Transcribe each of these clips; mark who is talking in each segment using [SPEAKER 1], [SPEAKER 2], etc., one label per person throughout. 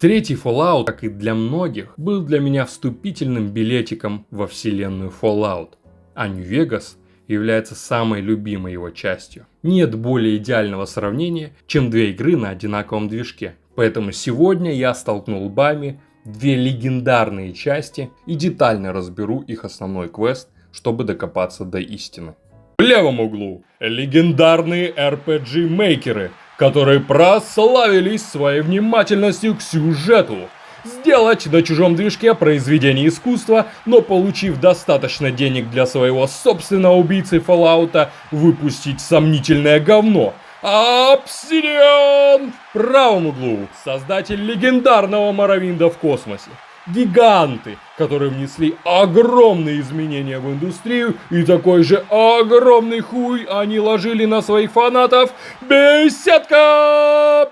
[SPEAKER 1] Третий Fallout, как и для многих, был для меня вступительным билетиком во вселенную Fallout, а Нью-Вегас является самой любимой его частью. Нет более идеального сравнения, чем две игры на одинаковом движке. Поэтому сегодня я столкнул лбами две легендарные части и детально разберу их основной квест, чтобы докопаться до истины. В левом углу легендарные RPG-мейкеры, которые прославились своей внимательностью к сюжету. Сделать на чужом движке произведение искусства, но получив достаточно денег для своего собственного убийцы Fallout, выпустить сомнительное говно. Obsidian! В правом углу создатель легендарного Morrowind'а в космосе. Гиганты, которые внесли огромные изменения в индустрию, и такой же огромный хуй они ложили на своих фанатов. Беседка!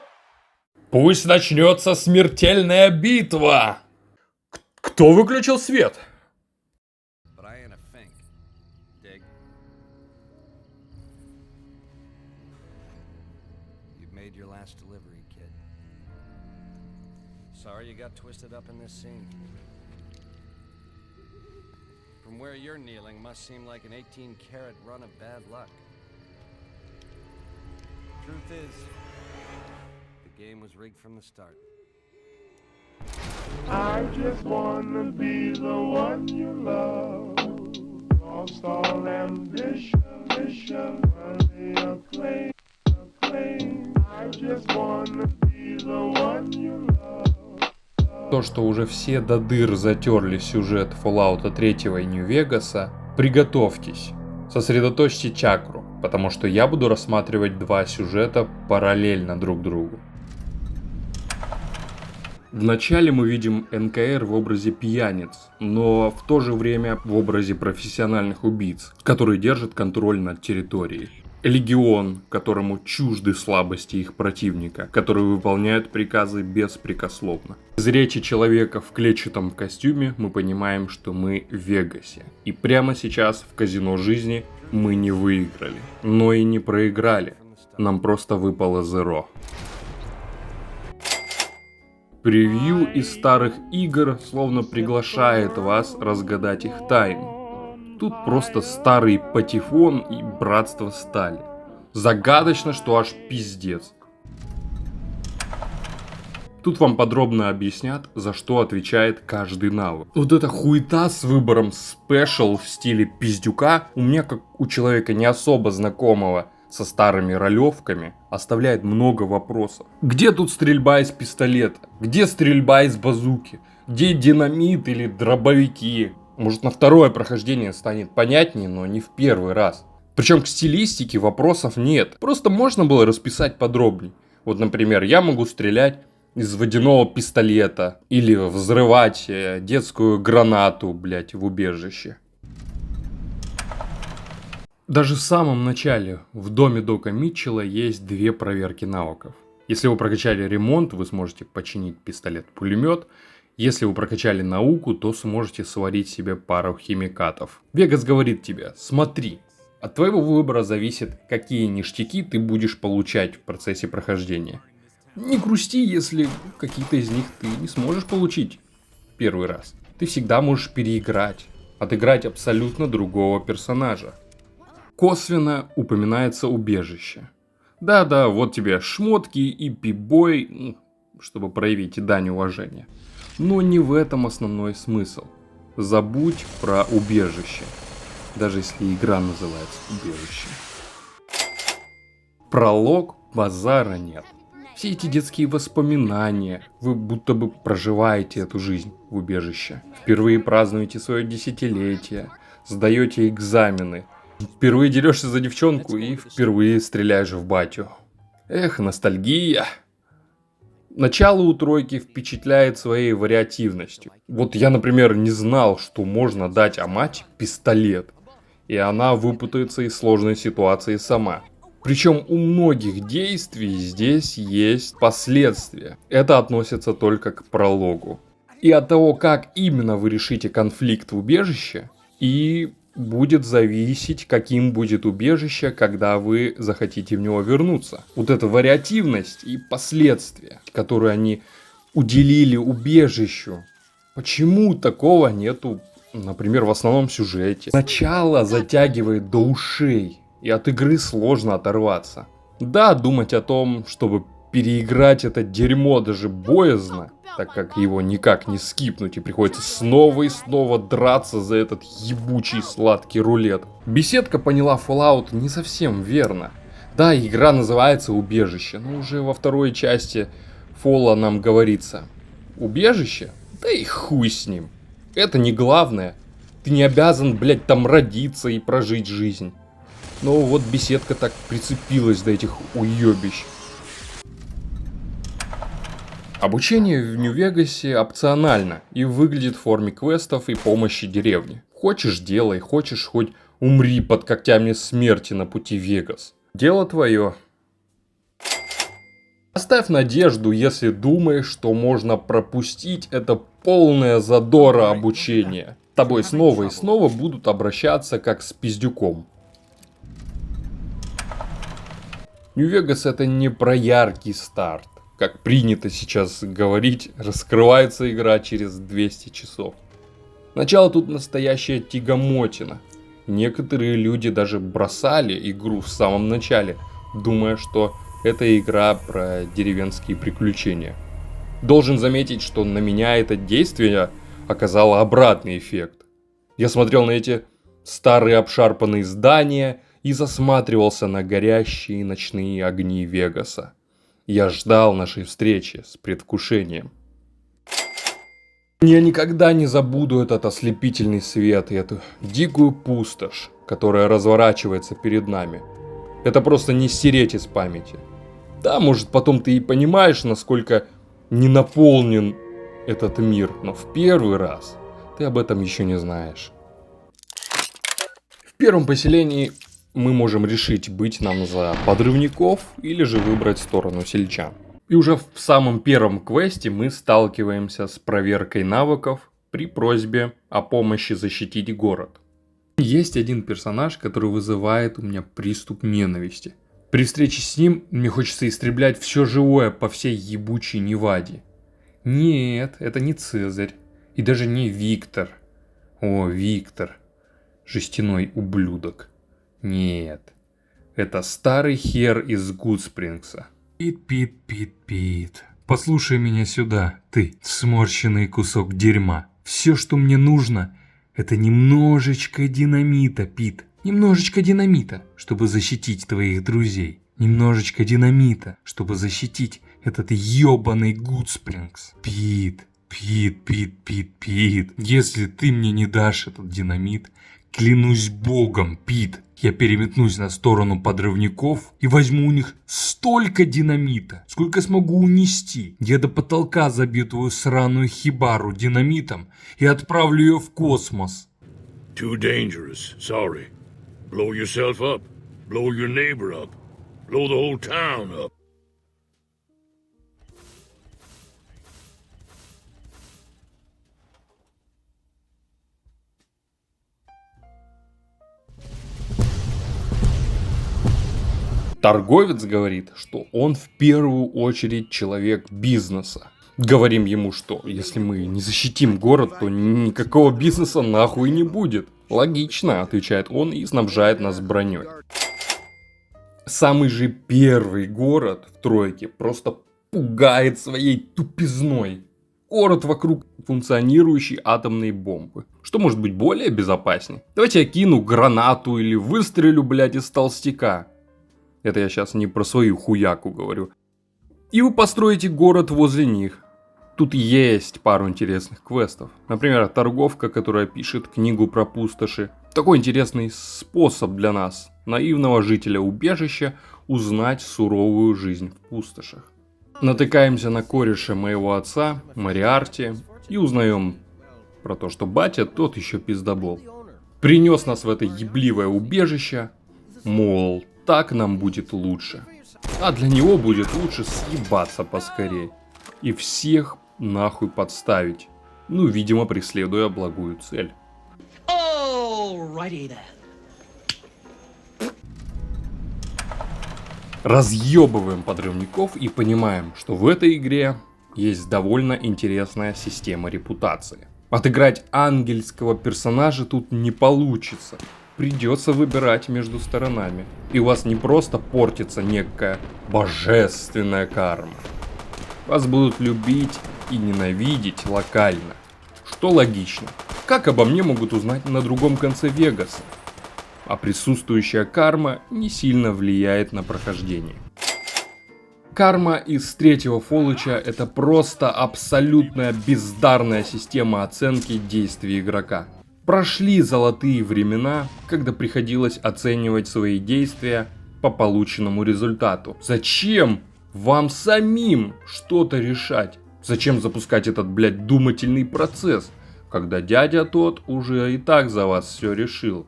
[SPEAKER 1] Пусть начнется смертельная битва! Кто выключил свет?
[SPEAKER 2] Sorry you got twisted up in this scene. From where you're kneeling must seem like an 18-karat run of bad luck. Truth is, the game was rigged from the start.
[SPEAKER 3] I just wanna be the one you love. Lost all ambition, only a claim. I just wanna be the one you love.
[SPEAKER 1] То, что уже все до дыр затерли сюжет Fallout 3 и Нью-Вегаса, приготовьтесь, сосредоточьте чакру, потому что я буду рассматривать два сюжета параллельно друг другу. Вначале мы видим НКР в образе пьяниц, но в то же время в образе профессиональных убийц, которые держат контроль над территорией. Легион, которому чужды слабости их противника, которые выполняют приказы беспрекословно. Из речи человека в клетчатом костюме мы понимаем, что мы в Вегасе. И прямо сейчас в казино жизни мы не выиграли, но и не проиграли. Нам просто выпало зеро. Превью из старых игр словно приглашает вас разгадать их тайну. Тут просто старый патефон и братство стали. Загадочно, что аж пиздец. Тут вам подробно объяснят, за что отвечает каждый навык. Вот эта хуета с выбором спешл в стиле пиздюка у меня, как у человека не особо знакомого со старыми ролевками, оставляет много вопросов. Где тут стрельба из пистолета? Где стрельба из базуки? Где динамит или дробовики? Может, на второе прохождение станет понятнее, но не в первый раз. Причем к стилистике вопросов нет. Просто можно было расписать подробнее. Вот, например, я могу стрелять из водяного пистолета или взрывать детскую гранату, блять, в убежище. Даже в самом начале в доме Дока Митчелла есть две проверки навыков. Если вы прокачали ремонт, вы сможете починить пистолет-пулемет. Если вы прокачали науку, то сможете сварить себе пару химикатов. Вегас говорит тебе: смотри, от твоего выбора зависит, какие ништяки ты будешь получать в процессе прохождения. Не грусти, если какие-то из них ты не сможешь получить первый раз. Ты всегда можешь переиграть, отыграть абсолютно другого персонажа. Косвенно упоминается убежище. Да-да, вот тебе шмотки и пибой, чтобы проявить дань уважения. Но не в этом основной смысл. Забудь про убежище. Даже если игра называется убежище. Пролог, базара нет. Все эти детские воспоминания. Вы будто бы проживаете эту жизнь в убежище. Впервые празднуете свое десятилетие. Сдаете экзамены. Впервые дерешься за девчонку и впервые стреляешь в батю. Эх, ностальгия. Начало у тройки впечатляет своей вариативностью. Вот я, например, не знал, что можно дать Амати пистолет, и она выпутается из сложной ситуации сама. Причем у многих действий здесь есть последствия. Это относится только к прологу. И от того, как именно вы решите конфликт в убежище, и будет зависеть, каким будет убежище, когда вы захотите в него вернуться. Вот эта вариативность и последствия, которые они уделили убежищу. Почему такого нету, например, в основном сюжете? Начало затягивает до ушей, и от игры сложно оторваться. Да, думать о том, чтобы переиграть это дерьмо, даже боязно, так как его никак не скипнуть и приходится снова и снова драться за этот ебучий сладкий рулет. Беседка поняла Fallout не совсем верно. Да, игра называется «Убежище», но уже во второй части Фола нам говорится: убежище? Да и хуй с ним. Это не главное. Ты не обязан, блять, там родиться и прожить жизнь. Но вот беседка так прицепилась до этих уебищ. Обучение в Нью-Вегасе опционально и выглядит в форме квестов и помощи деревне. Хочешь — делай, хочешь — хоть умри под когтями смерти на пути в Вегас. Дело твое. Оставь надежду, если думаешь, что можно пропустить это полное задора обучение. С тобой снова и снова будут обращаться как с пиздюком. Нью-Вегас — это не про яркий старт. Как принято сейчас говорить, раскрывается игра через 200 часов. Начало тут настоящая тягомотина. Некоторые люди даже бросали игру в самом начале, думая, что это игра про деревенские приключения. Должен заметить, что на меня это действие оказало обратный эффект. Я смотрел на эти старые обшарпанные здания и засматривался на горящие ночные огни Вегаса. Я ждал нашей встречи с предвкушением. Я никогда не забуду этот ослепительный свет и эту дикую пустошь, которая разворачивается перед нами. Это просто не стереть из памяти. Да, может, потом ты и понимаешь, насколько не наполнен этот мир, но в первый раз ты об этом еще не знаешь. В первом поселении мы можем решить, быть нам за подрывников или же выбрать сторону сельчан. И уже в самом первом квесте мы сталкиваемся с проверкой навыков при просьбе о помощи защитить город. Есть один персонаж, который вызывает у меня приступ ненависти. При встрече с ним мне хочется истреблять все живое по всей ебучей Неваде. Нет, это не Цезарь и даже не Виктор. О, Виктор, жестяной ублюдок. Нет, это старый хер из Гудспрингса. Пит, послушай меня сюда, ты, сморщенный кусок дерьма. Все, что мне нужно, это немножечко динамита, Пит. Немножечко динамита, чтобы защитить твоих друзей. Немножечко динамита, чтобы защитить этот ебаный Гудспрингс. Пит. Если ты мне не дашь этот динамит, клянусь богом, Пит, я переметнусь на сторону подрывников и возьму у них столько динамита, сколько смогу унести. Я до потолка забью твою сраную хибару динамитом и отправлю ее в космос.
[SPEAKER 4] Too dangerous, sorry. Blow yourself up. Blow your neighbor up. Blow the whole town up.
[SPEAKER 1] Торговец говорит, что он в первую очередь человек бизнеса. Говорим ему, что если мы не защитим город, то никакого бизнеса нахуй не будет. Логично, отвечает он и снабжает нас броней. Самый же первый город в тройке просто пугает своей тупизной. Город вокруг функционирующей атомной бомбы. Что может быть более безопаснее? Давайте я кину гранату или выстрелю, блядь, из толстяка. Это я сейчас не про свою хуяку говорю. И вы построите город возле них. Тут есть пару интересных квестов. Например, торговка, которая пишет книгу про пустоши. Такой интересный способ для нас, наивного жителя убежища, узнать суровую жизнь в пустошах. Натыкаемся на кореша моего отца, Мариарти, и узнаем про то, что батя тот еще пиздобол. Принес нас в это ебливое убежище, мол, так нам будет лучше. А для него будет лучше съебаться поскорей. И всех нахуй подставить. Ну, видимо, преследуя благую цель. Разъебываем подрывников и понимаем, что в этой игре есть довольно интересная система репутации. Отыграть ангельского персонажа тут не получится. Придется выбирать между сторонами. И у вас не просто портится некая божественная карма. Вас будут любить и ненавидеть локально. Что логично. Как обо мне могут узнать на другом конце Вегаса? А присутствующая карма не сильно влияет на прохождение. Карма из третьего Фоллача — это просто абсолютная бездарная система оценки действий игрока. Прошли золотые времена, когда приходилось оценивать свои действия по полученному результату. Зачем вам самим что-то решать? Зачем запускать этот, блядь, думательный процесс, когда дядя тот уже и так за вас все решил?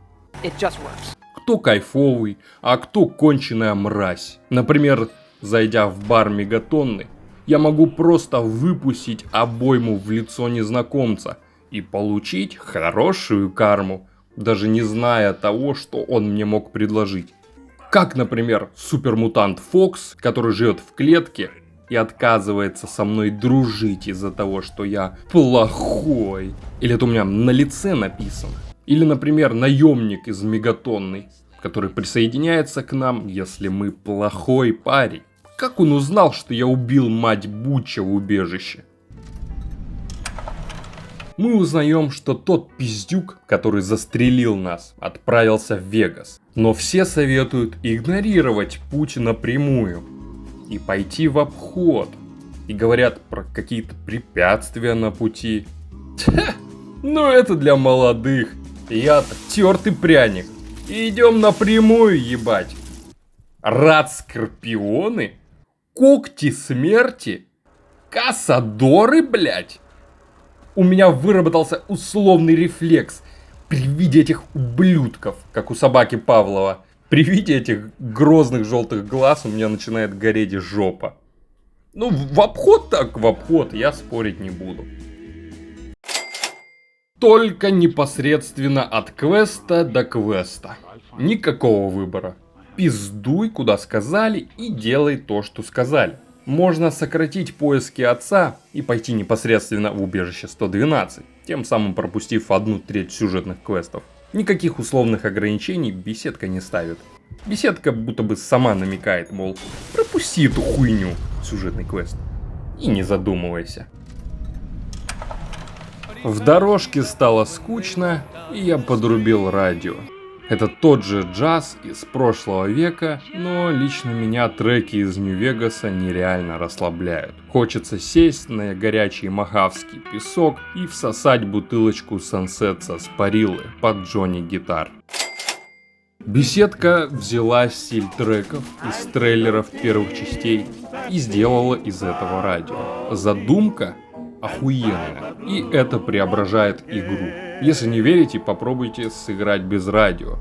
[SPEAKER 1] Кто кайфовый, а кто конченая мразь? Например, зайдя в бар Мегатонны, я могу просто выпустить обойму в лицо незнакомца и получить хорошую карму, даже не зная того, что он мне мог предложить. Как, например, супермутант Фокс, который живет в клетке и отказывается со мной дружить из-за того, что я плохой. Или это у меня на лице написано. Или, например, наемник из Мегатонны, который присоединяется к нам, если мы плохой парень. Как он узнал, что я убил мать Бутча в убежище? Мы узнаем, что тот пиздюк, который застрелил нас, отправился в Вегас. Но все советуют игнорировать путь напрямую и пойти в обход. И говорят про какие-то препятствия на пути. Ну это для молодых. Я-то тертый пряник. Идем напрямую, ебать. Рад-скорпионы? Когти смерти? Кассадоры, блять? У меня выработался условный рефлекс при виде этих ублюдков, как у собаки Павлова. При виде этих грозных желтых глаз у меня начинает гореть жопа. Ну, в обход так в обход, я спорить не буду. Только непосредственно от квеста до квеста. Никакого выбора. Пиздуй, куда сказали, и делай то, что сказали. Можно сократить поиски отца и пойти непосредственно в убежище 112, тем самым пропустив 1/3 сюжетных квестов. Никаких условных ограничений беседка не ставит. Беседка будто бы сама намекает, мол, пропусти эту хуйню, сюжетный квест, и не задумывайся. В дорожке стало скучно, и я подрубил радио. Это тот же джаз из прошлого века, но лично меня треки из Нью-Вегаса нереально расслабляют. Хочется сесть на горячий мохавский песок и всосать бутылочку Сансет с Парилы под Джонни Гитар. Беседка взяла стиль треков из трейлеров первых частей и сделала из этого радио. Задумка охуенная, и это преображает игру. Если не верите, попробуйте сыграть без радио.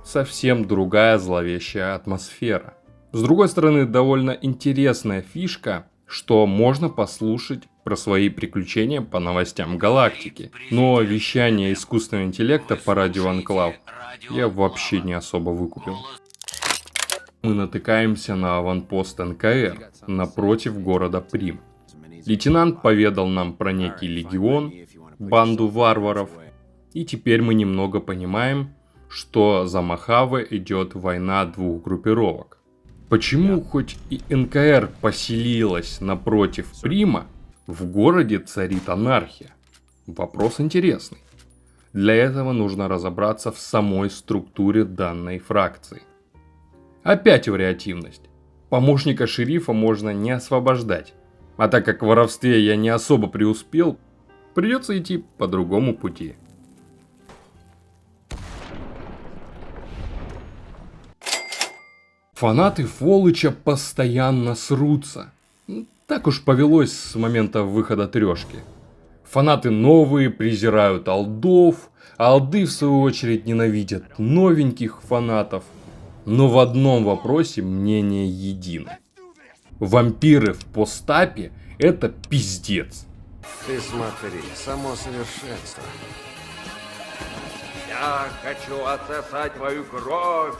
[SPEAKER 1] Совсем другая зловещая атмосфера. С другой стороны, довольно интересная фишка, что можно послушать про свои приключения по новостям галактики. Но вещание искусственного интеллекта по радио Анклав я вообще не особо выкупил. Мы натыкаемся на аванпост НКР напротив города Прим. Лейтенант поведал нам про некий легион, банду варваров, и теперь мы немного понимаем, что за Мохаве идет война двух группировок. Почему хоть и НКР поселилась напротив Прима, в городе царит анархия? Вопрос интересный. Для этого нужно разобраться в самой структуре данной фракции. Опять вариативность. Помощника шерифа можно не освобождать. А так как в воровстве я не особо преуспел, придется идти по другому пути. Фанаты Фоллача постоянно срутся. Так уж повелось с момента выхода трешки. Фанаты новые презирают олдов, а олды в свою очередь ненавидят новеньких фанатов. Но в одном вопросе мнение едино. Вампиры в постапе — это пиздец.
[SPEAKER 2] Ты смотри, само совершенство.
[SPEAKER 5] Я хочу отсосать твою кровь.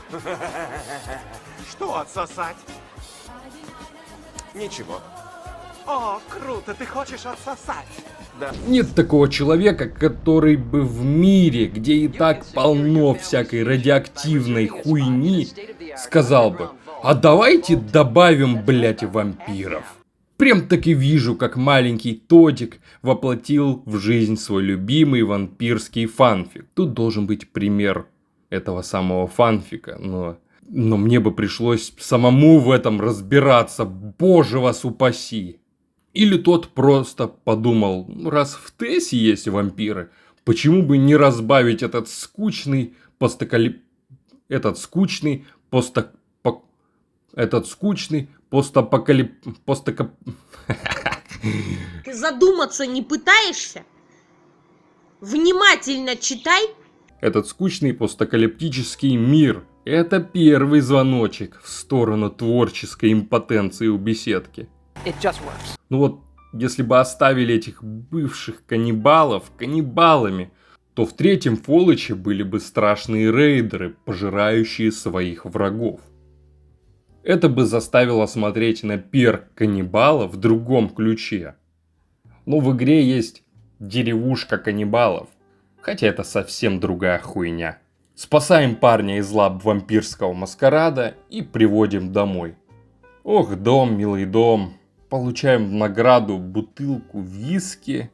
[SPEAKER 6] Что отсосать?
[SPEAKER 5] Ничего.
[SPEAKER 6] О, круто, ты хочешь отсосать? Да.
[SPEAKER 1] Нет такого человека, который бы в мире, где и так полно всякой радиоактивной хуйни, сказал бы: а давайте добавим, блять, вампиров. Прям таки вижу, как маленький Тодик воплотил в жизнь свой любимый вампирский фанфик. Тут должен быть пример этого самого фанфика, но мне бы пришлось самому в этом разбираться, боже вас упаси. Или тот просто подумал: раз в Тессе есть вампиры, почему бы не разбавить этот скучный
[SPEAKER 7] Ты задуматься не пытаешься? Внимательно читай.
[SPEAKER 1] Этот скучный постапокалиптический мир. Это первый звоночек в сторону творческой импотенции у беседки. Ну вот, если бы оставили этих бывших каннибалов каннибалами, то в третьем Фоллаче были бы страшные рейдеры, пожирающие своих врагов. Это бы заставило смотреть на перк каннибала в другом ключе. Но в игре есть деревушка каннибалов, хотя это совсем другая хуйня. Спасаем парня из лап вампирского маскарада и приводим домой. Ох, дом, милый дом. Получаем в награду бутылку виски.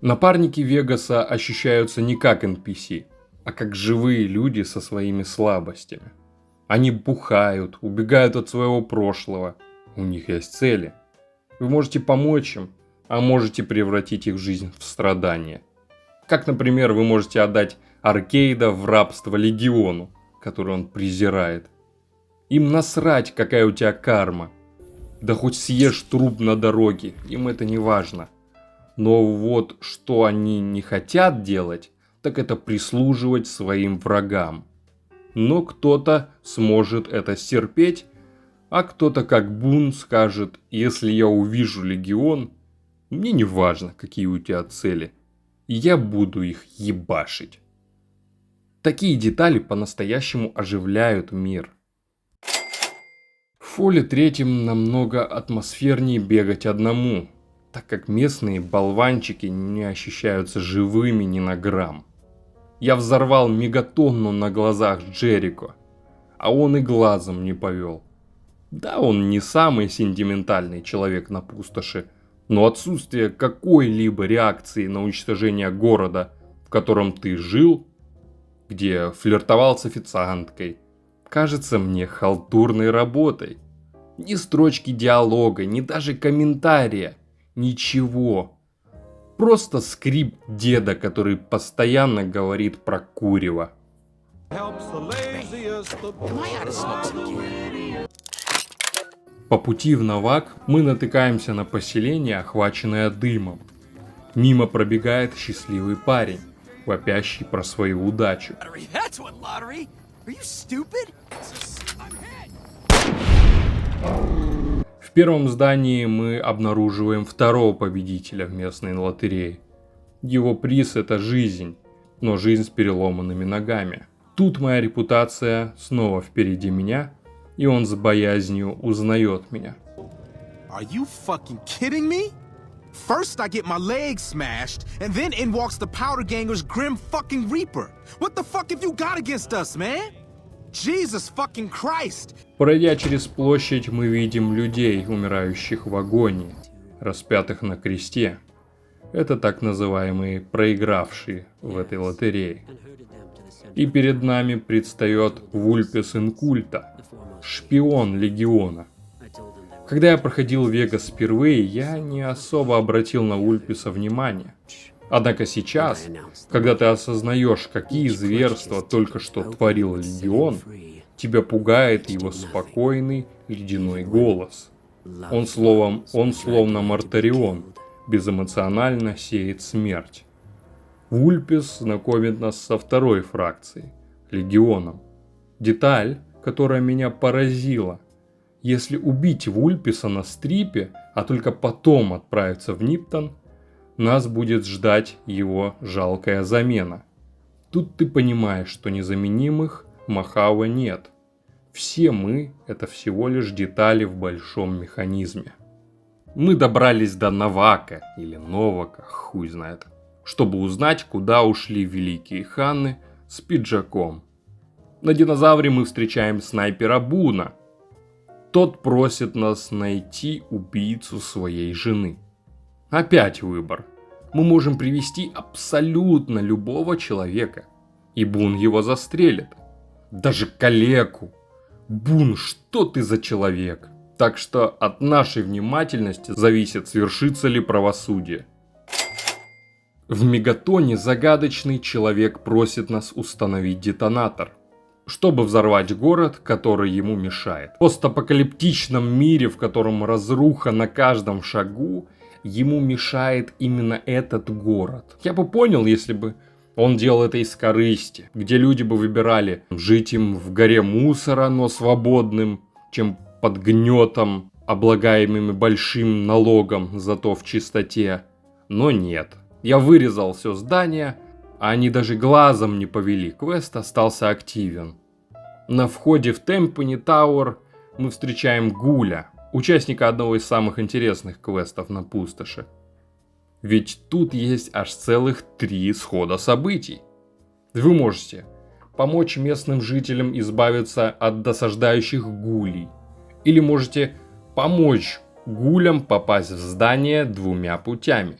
[SPEAKER 1] Напарники Вегаса ощущаются не как NPC, а как живые люди со своими слабостями. Они бухают, убегают от своего прошлого. У них есть цели. Вы можете помочь им, а можете превратить их жизнь в страдания. Как, например, вы можете отдать Аркейда в рабство Легиону, который он презирает. Им насрать, какая у тебя карма. Да хоть съешь труп на дороге, им это не важно. Но вот что они не хотят делать, так это прислуживать своим врагам. Но кто-то сможет это стерпеть, а кто-то как Бун скажет: если я увижу Легион, мне не важно, какие у тебя цели, я буду их ебашить. Такие детали по-настоящему оживляют мир. В Фоле 3 намного атмосфернее бегать одному, так как местные болванчики не ощущаются живыми ни на грамм. Я взорвал мегатонну на глазах Джерико, а он и глазом не повел. Да, он не самый сентиментальный человек на пустоши, но отсутствие какой-либо реакции на уничтожение города, в котором ты жил, где флиртовал с официанткой, кажется мне халтурной работой. Ни строчки диалога, ни даже комментария, ничего. Просто скрипт деда, который постоянно говорит про курево. По пути в Новак мы натыкаемся на поселение, охваченное дымом. Мимо пробегает счастливый парень, вопящий про свою удачу. В первом здании мы обнаруживаем второго победителя в местной лотерее. Его приз — это жизнь, но жизнь с переломанными ногами. Тут моя репутация снова впереди меня, и он с боязнью узнает меня.
[SPEAKER 6] Are you fucking kidding me? First I get my leg smashed, and then in walks the Powder Ganger's Grim fucking Reaper. What the fuck have you got against us, man? Jesus fucking Christ!
[SPEAKER 1] Пройдя через площадь, мы видим людей, умирающих в агонии, распятых на кресте. Это так называемые проигравшие в этой лотерее. И перед нами предстает Вульпес Инкульта, шпион Легиона. Когда я проходил Вегас впервые, я не особо обратил на Вульпеса внимание. Однако сейчас, когда ты осознаешь, какие зверства только что творил Легион, тебя пугает его спокойный ледяной голос. Он словно Мартарион, безэмоционально сеет смерть. Вульпес знакомит нас со второй фракцией – Легионом. Деталь, которая меня поразила. Если убить Вульпеса на стрипе, а только потом отправиться в Ниптон, нас будет ждать его жалкая замена. Тут ты понимаешь, что незаменимых Махава нет. Все мы – это всего лишь детали в большом механизме. Мы добрались до Навака или Новака, хуй знает, чтобы узнать, куда ушли великие ханы с пиджаком. На динозавре мы встречаем снайпера Буна. Тот просит нас найти убийцу своей жены. Опять выбор. Мы можем привести абсолютно любого человека, и Бун его застрелит. Даже калеку. Бун, что ты за человек? Так что от нашей внимательности зависит, свершится ли правосудие. В Мегатоне загадочный человек просит нас установить детонатор, чтобы взорвать город, который ему мешает. В постапокалиптичном мире, в котором разруха на каждом шагу, ему мешает именно этот город. Я бы понял, если бы он делал это из корысти, где люди бы выбирали жить им в горе мусора, но свободным, чем под гнетом, облагаемыми большим налогом, зато в чистоте. Но нет. Я вырезал все здание, а они даже глазом не повели. Квест остался активен. На входе в Темпани Тауэр мы встречаем Гуля, участника одного из самых интересных квестов на пустоши. Ведь тут есть аж целых 3 исхода событий. Вы можете помочь местным жителям избавиться от досаждающих гулей. Или можете помочь гулям попасть в здание 2 путями.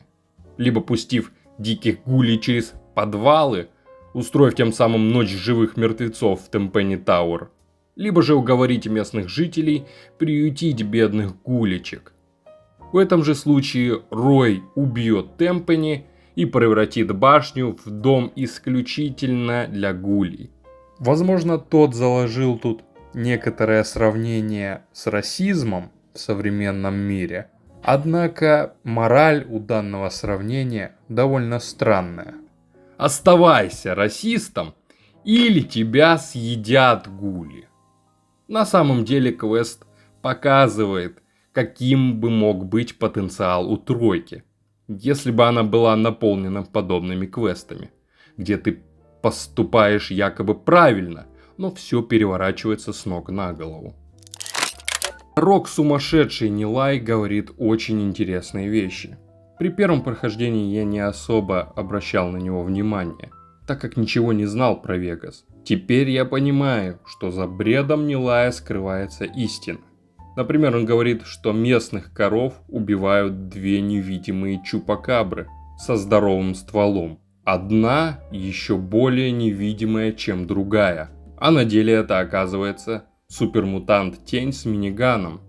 [SPEAKER 1] Либо пустив диких гулей через подвалы, устроив тем самым ночь живых мертвецов в Темпани Тауэр. Либо же уговорить местных жителей приютить бедных гулечек. В этом же случае Рой убьет Темпани и превратит башню в дом исключительно для гулей. Возможно, тот заложил тут некоторое сравнение с расизмом в современном мире. Однако мораль у данного сравнения довольно странная. Оставайся расистом, или тебя съедят гули. На самом деле квест показывает, каким бы мог быть потенциал у тройки, если бы она была наполнена подобными квестами, где ты поступаешь якобы правильно, но все переворачивается с ног на голову. Рок сумасшедший Нилай говорит очень интересные вещи. При первом прохождении я не особо обращал на него внимание, так как ничего не знал про Вегас. Теперь я понимаю, что за бредом Нилая скрывается истина. Например, он говорит, что местных коров убивают 2 невидимые чупакабры со здоровым стволом. Одна еще более невидимая, чем другая. А на деле это оказывается супермутант Тень с миниганом.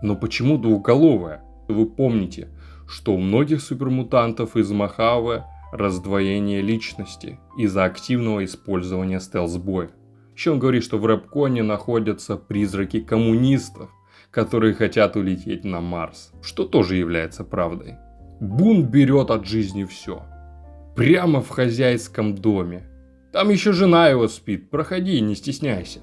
[SPEAKER 1] Но почему двуголовая? Вы помните, что у многих супермутантов из Мохаве раздвоение личности из-за активного использования стелс-боя. Еще он говорит, что в Рэпконе находятся призраки коммунистов, которые хотят улететь на Марс, что тоже является правдой. Бун берет от жизни все. Прямо в хозяйском доме. Там еще жена его спит, проходи, не стесняйся.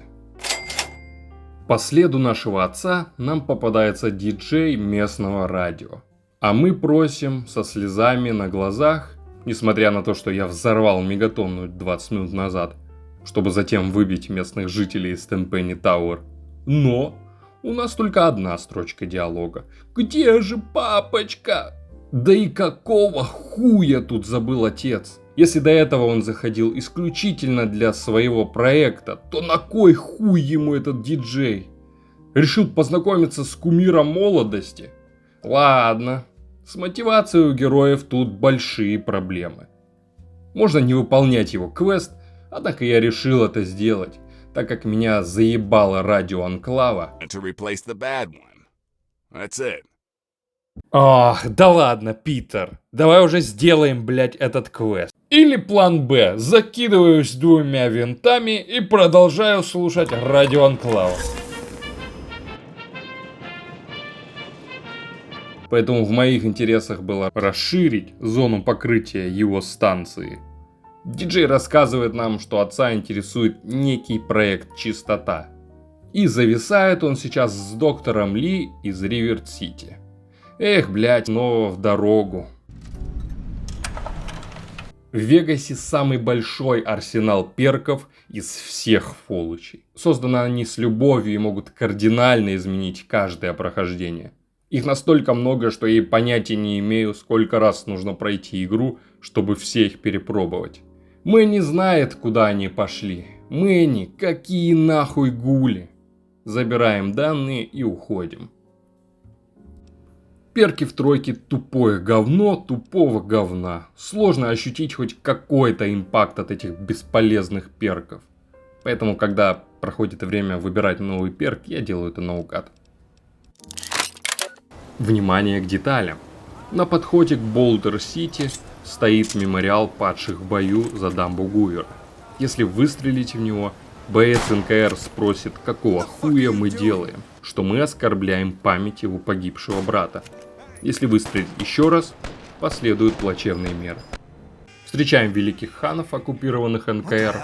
[SPEAKER 1] По следу нашего отца нам попадается диджей местного радио. А мы просим со слезами на глазах, несмотря на то, что я взорвал мегатонну 20 минут назад, чтобы затем выбить местных жителей из Темпани Тауэр. Но у нас только одна строчка диалога. «Где же папочка?» Да и какого хуя тут забыл отец? Если до этого он заходил исключительно для своего проекта, то на кой хуй ему этот диджей? Решил познакомиться с кумиром молодости? Ладно, с мотивацией у героев тут большие проблемы. Можно не выполнять его квест, однако я решил это сделать, так как меня заебало радио Анклава. Ах, да ладно, Питер, давай уже сделаем, блять, этот квест. Или план Б, закидываюсь 2 винтами и продолжаю слушать радио Анклава. Поэтому в моих интересах было расширить зону покрытия его станции. Диджей рассказывает нам, что отца интересует некий проект «Чистота». И зависает он сейчас с доктором Ли из Риверт-Сити. Эх, блять, снова в дорогу. В Вегасе самый большой арсенал перков из всех фоллучей. Созданы они с любовью и могут кардинально изменить каждое прохождение. Их настолько много, что я и понятия не имею, сколько раз нужно пройти игру, чтобы все их перепробовать. Мэнни знает, куда они пошли. Мэнни, какие нахуй гули. Забираем данные и уходим. Перки в тройке тупое говно тупого говна. Сложно ощутить хоть какой-то импакт от этих бесполезных перков. Поэтому, когда проходит время выбирать новый перк, я делаю это наугад. Внимание к деталям. На подходе к Болдер-Сити стоит мемориал падших в бою за дамбу Гувера. Если выстрелите в него, боец НКР спросит, какого хуя мы делаем, что мы оскорбляем память его погибшего брата. Если выстрелить еще раз, последуют плачевные меры. Встречаем великих ханов, оккупированных НКР.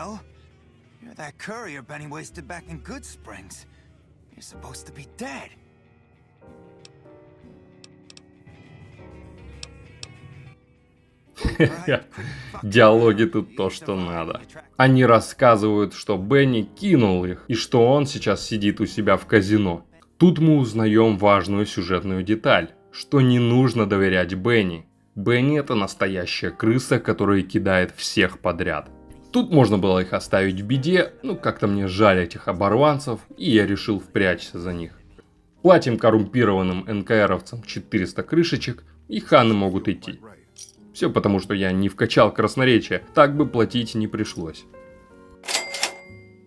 [SPEAKER 1] Диалоги тут то, что надо. Они рассказывают, что Бенни кинул их, и что он сейчас сидит у себя в казино. Тут мы узнаем важную сюжетную деталь, что не нужно доверять Бенни. Бенни — это настоящая крыса, которая кидает всех подряд. Тут можно было их оставить в беде, как-то мне жаль этих оборванцев, и я решил впрячься за них. Платим коррумпированным НКРовцам 400 крышечек, и ханы могут идти. Все потому, что я не вкачал красноречие, так бы платить не пришлось.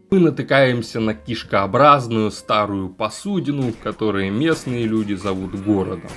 [SPEAKER 1] Мы натыкаемся на кишкообразную старую посудину, которую местные люди зовут городом.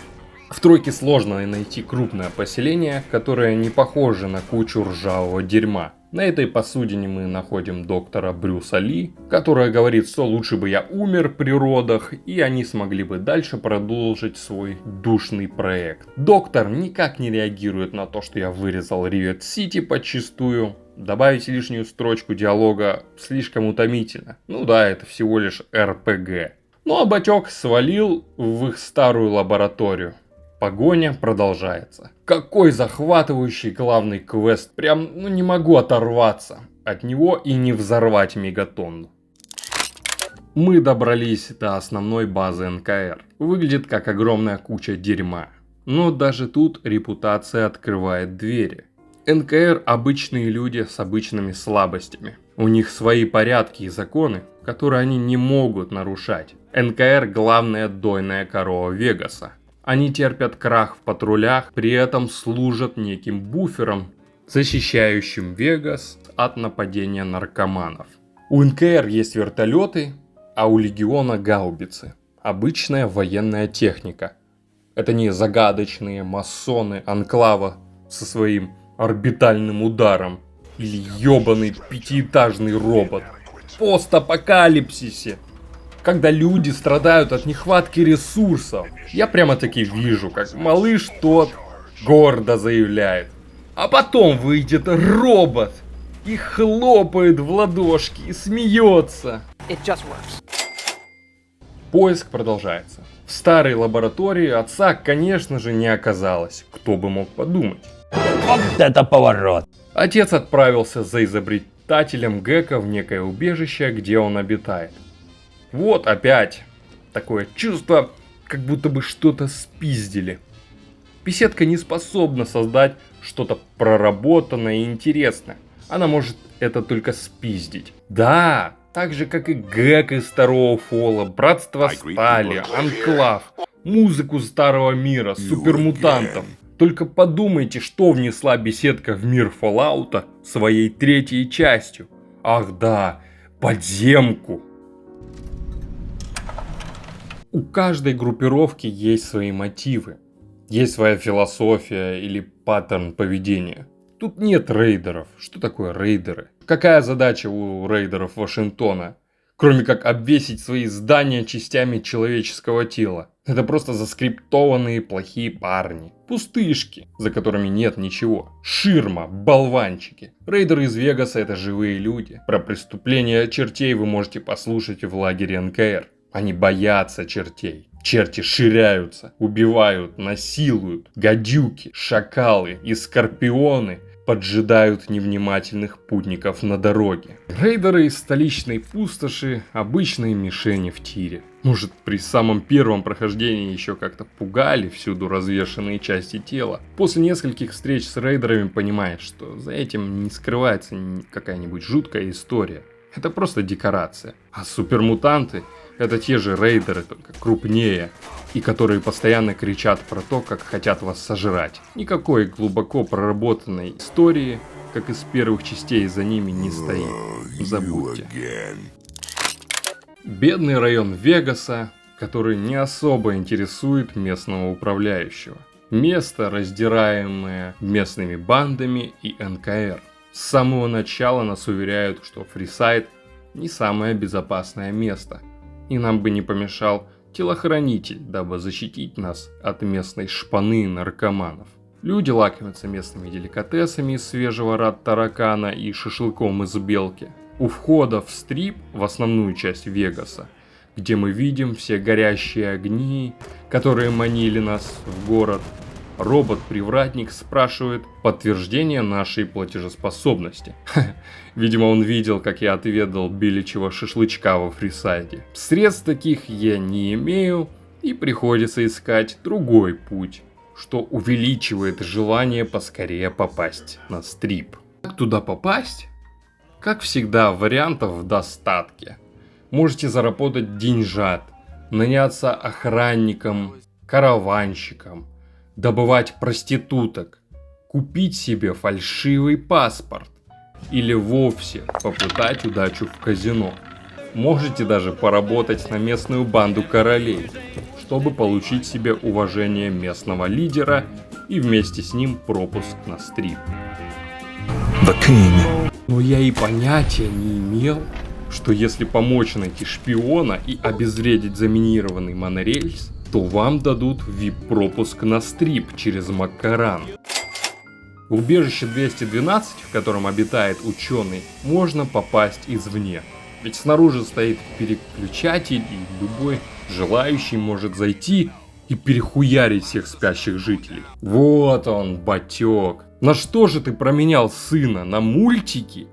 [SPEAKER 1] В тройке сложно найти крупное поселение, которое не похоже на кучу ржавого дерьма. На этой посудине мы находим доктора Брюса Ли, которая говорит, что лучше бы я умер при родах, и они смогли бы дальше продолжить свой душный проект. Доктор никак не реагирует на то, что я вырезал Ривет-Сити подчистую. Добавить лишнюю строчку диалога слишком утомительно. Это всего лишь РПГ. А Батек свалил в их старую лабораторию. Погоня продолжается. Какой захватывающий главный квест. Прям, не могу оторваться от него и не взорвать мегатонну. Мы добрались до основной базы НКР. Выглядит как огромная куча дерьма. Но даже тут репутация открывает двери. НКР — обычные люди с обычными слабостями. У них свои порядки и законы, которые они не могут нарушать. НКР — главная дойная корова Вегаса. Они терпят крах в патрулях, при этом служат неким буфером, защищающим Вегас от нападения наркоманов. У НКР есть вертолеты, а у Легиона гаубицы. Обычная военная техника. Это не загадочные масоны Анклава со своим орбитальным ударом или ёбаный пятиэтажный робот. В постапокалипсисе, когда люди страдают от нехватки ресурсов. Я прямо-таки вижу, как малыш тот гордо заявляет. А потом выйдет робот и хлопает в ладошки и смеется. Поиск продолжается. В старой лаборатории отца, конечно же, не оказалось. Кто бы мог подумать.
[SPEAKER 8] Вот это поворот!
[SPEAKER 1] Отец отправился за изобретателем Гека в некое убежище, где он обитает. Вот опять такое чувство, как будто бы что-то спиздили. Беседка не способна создать что-то проработанное и интересное. Она может это только спиздить. Да, так же как и Гек из Второго Фола, Братство Стали, Анклав, музыку Старого Мира, супермутантов. Только подумайте, что внесла беседка в мир Fallout'а своей третьей частью. Ах да, подземку. У каждой группировки есть свои мотивы. Есть своя философия или паттерн поведения. Тут нет рейдеров. Что такое рейдеры? Какая задача у рейдеров Вашингтона? Кроме как обвесить свои здания частями человеческого тела. Это просто заскриптованные плохие парни. Пустышки, за которыми нет ничего. Ширма, болванчики. Рейдеры из Вегаса — это живые люди. Про преступления чертей вы можете послушать в лагере НКР. Они боятся чертей. Черти ширяются, убивают, насилуют. Гадюки, шакалы и скорпионы поджидают невнимательных путников на дороге. Рейдеры из столичной пустоши – обычные мишени в тире. Может, при самом первом прохождении еще как-то пугали всюду развешанные части тела. После нескольких встреч с рейдерами понимаешь, что за этим не скрывается какая-нибудь жуткая история. Это просто декорация. А супермутанты – это те же рейдеры, только крупнее, и которые постоянно кричат про то, как хотят вас сожрать. Никакой глубоко проработанной истории, как из первых частей, за ними не стоит. Забудьте. Бедный район Вегаса, который не особо интересует местного управляющего. Место, раздираемое местными бандами и НКР. С самого начала нас уверяют, что Фрисайд не самое безопасное место, и нам бы не помешал телохранитель, дабы защитить нас от местной шпаны наркоманов. Люди лакомятся местными деликатесами из свежего рад-таракана и шашлыком из белки. У входа в стрип, в основную часть Вегаса, где мы видим все горящие огни, которые манили нас в город, робот-привратник спрашивает подтверждение нашей платежеспособности. Видимо, он видел, как я отведал беличьего шашлычка во Фрисайде. Средств таких я не имею, и приходится искать другой путь, что увеличивает желание поскорее попасть на стрип. Как туда попасть? Как всегда, вариантов в достатке. Можете заработать деньжат, наняться охранником, караванщиком, добывать проституток, купить себе фальшивый паспорт или вовсе попытать удачу в казино. Можете даже поработать на местную банду королей, чтобы получить себе уважение местного лидера и вместе с ним пропуск на стрип. Но я и понятия не имел, что если помочь найти шпиона и обезвредить заминированный монорельс, то вам дадут VIP-пропуск на стрип через Маккаран. В убежище 212, в котором обитает ученый, можно попасть извне. Ведь снаружи стоит переключатель, и любой желающий может зайти и перехуярить всех спящих жителей. Вот он, батек. На что же ты променял сына? На мультики?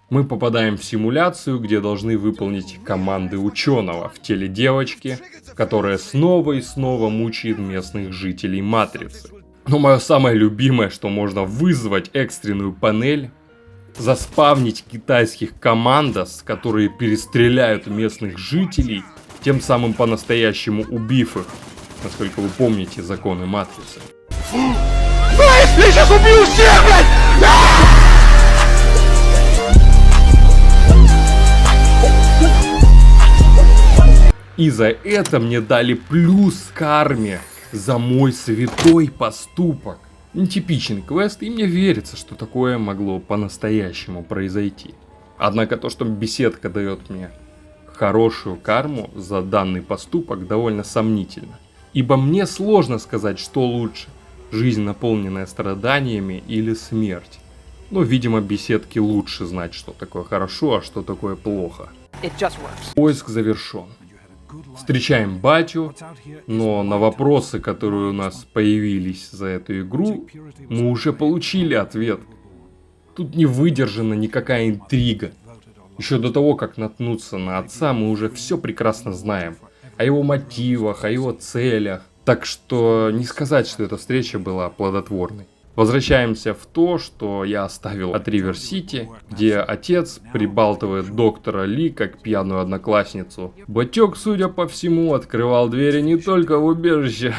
[SPEAKER 1] Мы попадаем в симуляцию, где должны выполнить команды ученого в теле девочки, которая снова и снова мучает местных жителей Матрицы. Но мое самое любимое, что можно вызвать экстренную панель, заспавнить китайских командос, которые перестреляют местных жителей, тем самым по-настоящему убив их, насколько вы помните законы Матрицы.
[SPEAKER 3] Я сейчас убью всех, блядь!
[SPEAKER 1] И за это мне дали плюс к карме за мой святой поступок. Нетипичный квест, и мне верится, что такое могло по-настоящему произойти. Однако то, что беседка дает мне хорошую карму за данный поступок, довольно сомнительно. Ибо мне сложно сказать, что лучше. Жизнь, наполненная страданиями, или смерть. Но, видимо, беседке лучше знать, что такое хорошо, а что такое плохо. Поиск завершен. Встречаем батю, но на вопросы, которые у нас появились за эту игру, мы уже получили ответ. Тут не выдержана никакая интрига. Еще до того, как наткнуться на отца, мы уже все прекрасно знаем. О его мотивах, о его целях. Так что не сказать, что эта встреча была плодотворной. Возвращаемся в то, что я оставил от Ривер-Сити, где отец прибалтывает доктора Ли как пьяную одноклассницу. Батек, судя по всему, открывал двери не только в убежище.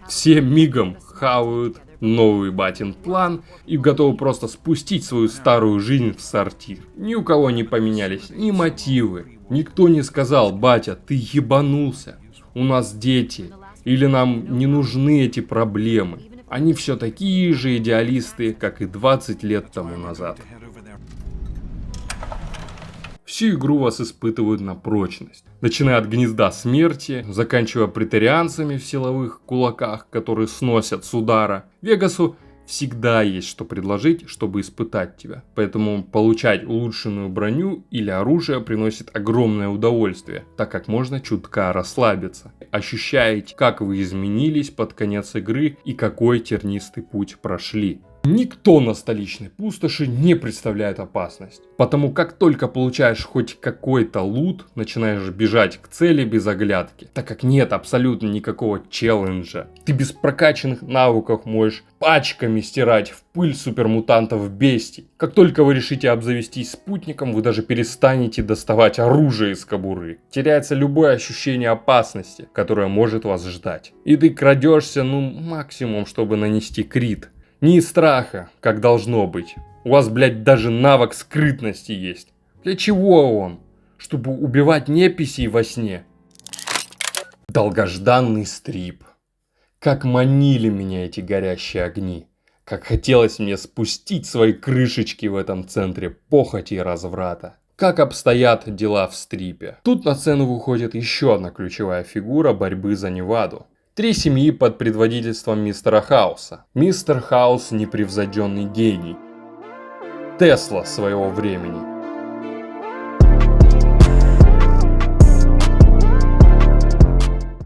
[SPEAKER 1] Все мигом хавают новый батин план и готовы просто спустить свою старую жизнь в сортир. Ни у кого не поменялись ни мотивы. Никто не сказал: батя, ты ебанулся, у нас дети, или нам не нужны эти проблемы. Они все такие же идеалисты, как и 20 лет тому назад. Всю игру вас испытывают на прочность. Начиная от гнезда смерти, заканчивая претарианцами в силовых кулаках, которые сносят с удара. Вегасу всегда есть что предложить, чтобы испытать тебя. Поэтому получать улучшенную броню или оружие приносит огромное удовольствие, так как можно чутка расслабиться. Ощущаете, как вы изменились под конец игры и какой тернистый путь прошли. Никто на столичной пустоши не представляет опасность, потому как только получаешь хоть какой-то лут, начинаешь бежать к цели без оглядки, так как нет абсолютно никакого челленджа. Ты без прокачанных навыков можешь пачками стирать в пыль супермутантов бестий. Как только вы решите обзавестись спутником, вы даже перестанете доставать оружие из кобуры. Теряется любое ощущение опасности, которое может вас ждать. И ты крадешься, максимум, чтобы нанести крит. Не из страха, как должно быть. У вас, блядь, даже навык скрытности есть. Для чего он? Чтобы убивать неписей во сне? Долгожданный стрип. Как манили меня эти горящие огни. Как хотелось мне спустить свои крышечки в этом центре похоти и разврата. Как обстоят дела в стрипе? Тут на сцену выходит еще одна ключевая фигура борьбы за Неваду. 3 семьи под предводительством мистера Хауса. Мистер Хаус — непревзойденный гений. Тесла своего времени.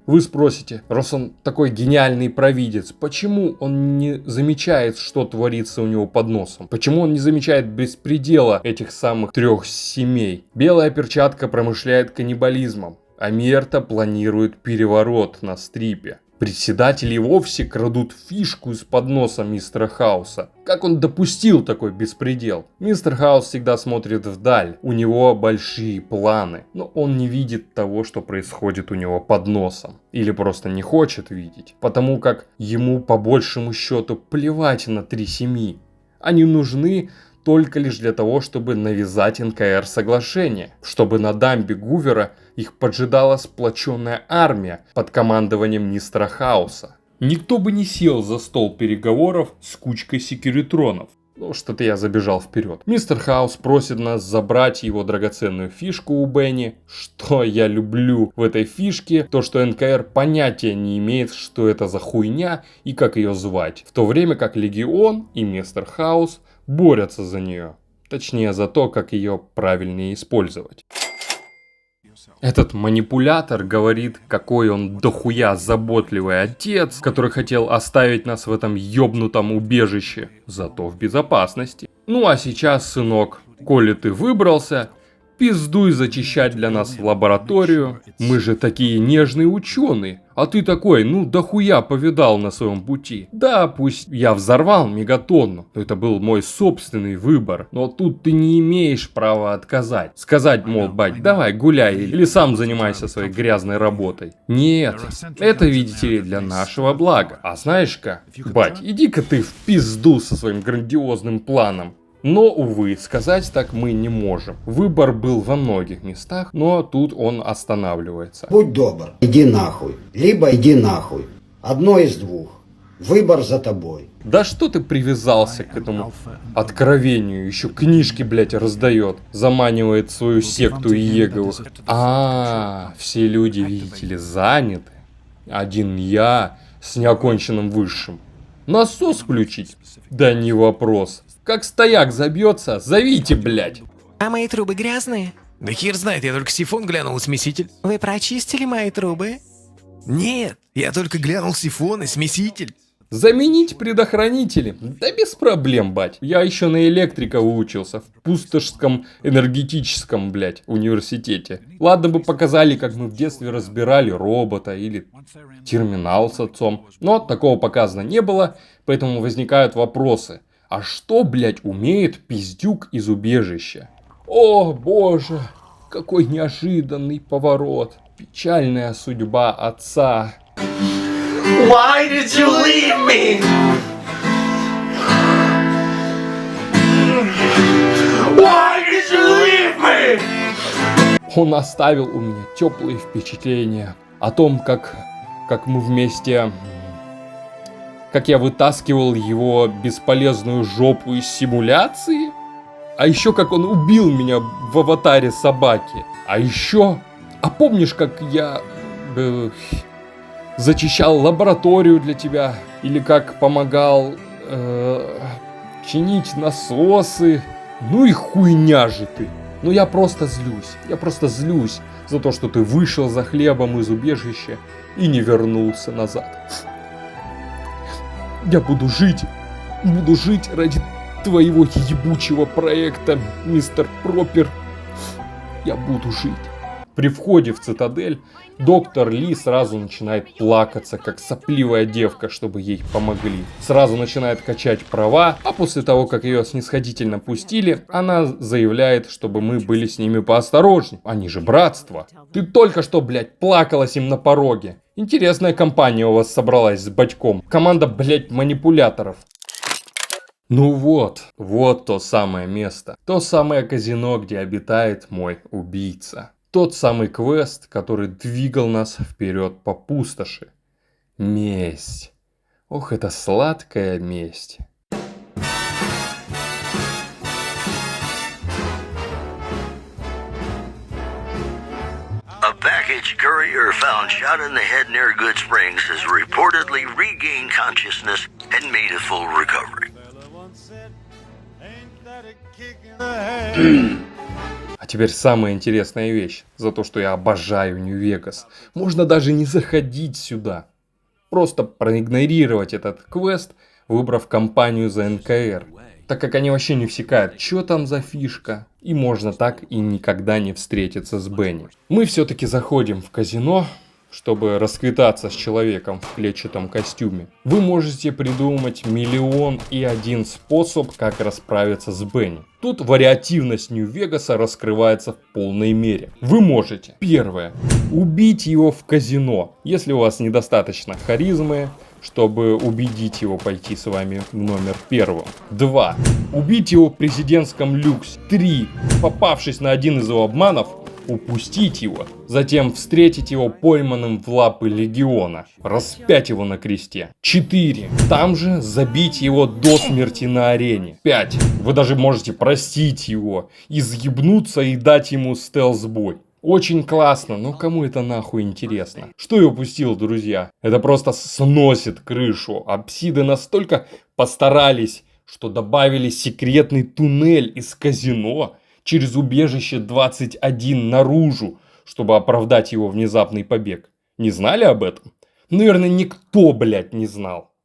[SPEAKER 1] Вы спросите, раз он такой гениальный провидец, почему он не замечает, что творится у него под носом? Почему он не замечает беспредела этих самых 3 семей? Белая перчатка промышляет каннибализмом. А Мерта планирует переворот на стрипе. Председатели и вовсе крадут фишку из-под носа мистера Хауса. Как он допустил такой беспредел? Мистер Хаус всегда смотрит вдаль. У него большие планы. Но он не видит того, что происходит у него под носом. Или просто не хочет видеть. Потому как ему по большему счету плевать на 3 семьи. Они нужны только лишь для того, чтобы навязать НКР соглашение, чтобы на дамбе Гувера их поджидала сплоченная армия под командованием мистера Хауса. Никто бы не сел за стол переговоров с кучкой секьюритронов. Что-то я забежал вперед. Мистер Хаус просит нас забрать его драгоценную фишку у Бенни. Что я люблю в этой фишке, то что НКР понятия не имеет, что это за хуйня и как ее звать. В то время как Легион и мистер Хаус борются за нее. Точнее, за то, как ее правильнее использовать. Этот манипулятор говорит, какой он дохуя заботливый отец, который хотел оставить нас в этом ёбнутом убежище, зато в безопасности. Ну а сейчас, сынок, коли ты выбрался, пиздуй зачищать для нас лабораторию. Мы же такие нежные ученые. А ты такой, дохуя повидал на своем пути. Да, пусть я взорвал мегатонну, но это был мой собственный выбор. Но тут ты не имеешь права отказать. Сказать, мол, бать, давай гуляй или сам занимайся своей грязной работой. Нет, это, видите ли, для нашего блага. А знаешь-ка, бать, иди-ка ты в пизду со своим грандиозным планом. Но, увы, сказать так мы не можем. Выбор был во многих местах, но тут он останавливается.
[SPEAKER 9] Будь добр, иди нахуй. Либо иди нахуй. Одно из двух. Выбор за тобой.
[SPEAKER 1] Да что ты привязался к этому откровению? Еще книжки, блять, раздает. Заманивает свою секту Иеговых. Все люди, видите ли, заняты. Один я с неоконченным высшим. Насос включить? Да не вопрос. Как стояк забьется, зовите, блядь.
[SPEAKER 10] А мои трубы грязные? Да хер знает, я только сифон глянул и смеситель. Вы прочистили мои трубы? Нет, я только глянул сифон и смеситель.
[SPEAKER 1] Заменить предохранители? Да без проблем, бать. Я еще на электрика выучился в Пустошском энергетическом, блядь, университете. Ладно бы показали, как мы в детстве разбирали робота или терминал с отцом. Но такого показано не было, поэтому возникают вопросы. А что, блядь, умеет пиздюк из убежища? О, боже, какой неожиданный поворот. Печальная судьба отца.
[SPEAKER 10] Why did you leave me? Why did you leave me?
[SPEAKER 1] Он оставил у меня теплые впечатления о том, как мы вместе... Как я вытаскивал его бесполезную жопу из симуляции. А еще как он убил меня в аватаре собаки. А еще... А помнишь, как я... зачищал лабораторию для тебя? Или как помогал чинить насосы. Ну и хуйня же ты. Ну я просто злюсь за то, что ты вышел за хлебом из убежища и не вернулся назад. Я буду жить ради твоего ебучего проекта, мистер Пропер. Я буду жить. При входе в цитадель доктор Ли сразу начинает плакаться, как сопливая девка, чтобы ей помогли. Сразу начинает качать права, а после того, как ее снисходительно пустили, она заявляет, чтобы мы были с ними поосторожнее. Они же братство. Ты только что, блядь, плакалась им на пороге. Интересная компания у вас собралась с батьком. Команда, блядь, манипуляторов. Ну вот то самое место. То самое казино, где обитает мой убийца. Тот самый квест, который двигал нас вперед по пустоши. Месть. Ох, это сладкая месть.
[SPEAKER 11] A package courier found shot in the head near Good Springs has reportedly regained consciousness and made a full recovery.
[SPEAKER 1] А теперь самая интересная вещь. За то, что я обожаю Нью-Вегас. Можно даже не заходить сюда. Просто проигнорировать этот квест, выбрав компанию за НКР. Так как они вообще не всекают, что там за фишка. И можно так и никогда не встретиться с Бенни. Мы все-таки заходим в казино, чтобы расквитаться с человеком в клетчатом костюме. Вы можете придумать 1,000,001 способ, как расправиться с Бенни. Тут вариативность Нью-Вегаса раскрывается в полной мере. Вы можете, первое, убить его в казино, если у вас недостаточно харизмы, чтобы убедить его пойти с вами в номер первым. 2. Убить его в президентском люксе. 3. Попавшись на один из его обманов, упустить его, затем встретить его пойманным в лапы легиона, распять его на кресте. 4. Там же забить его до смерти на арене. 5. Вы даже можете простить его, изъебнуться и дать ему стелс-бой. Очень классно, но кому это нахуй интересно? Что я упустил, друзья? Это просто сносит крышу. Апсиды настолько постарались, что добавили секретный туннель из казино через убежище 21 наружу, чтобы оправдать его внезапный побег. Не знали об этом? Наверное, никто, блядь, не знал.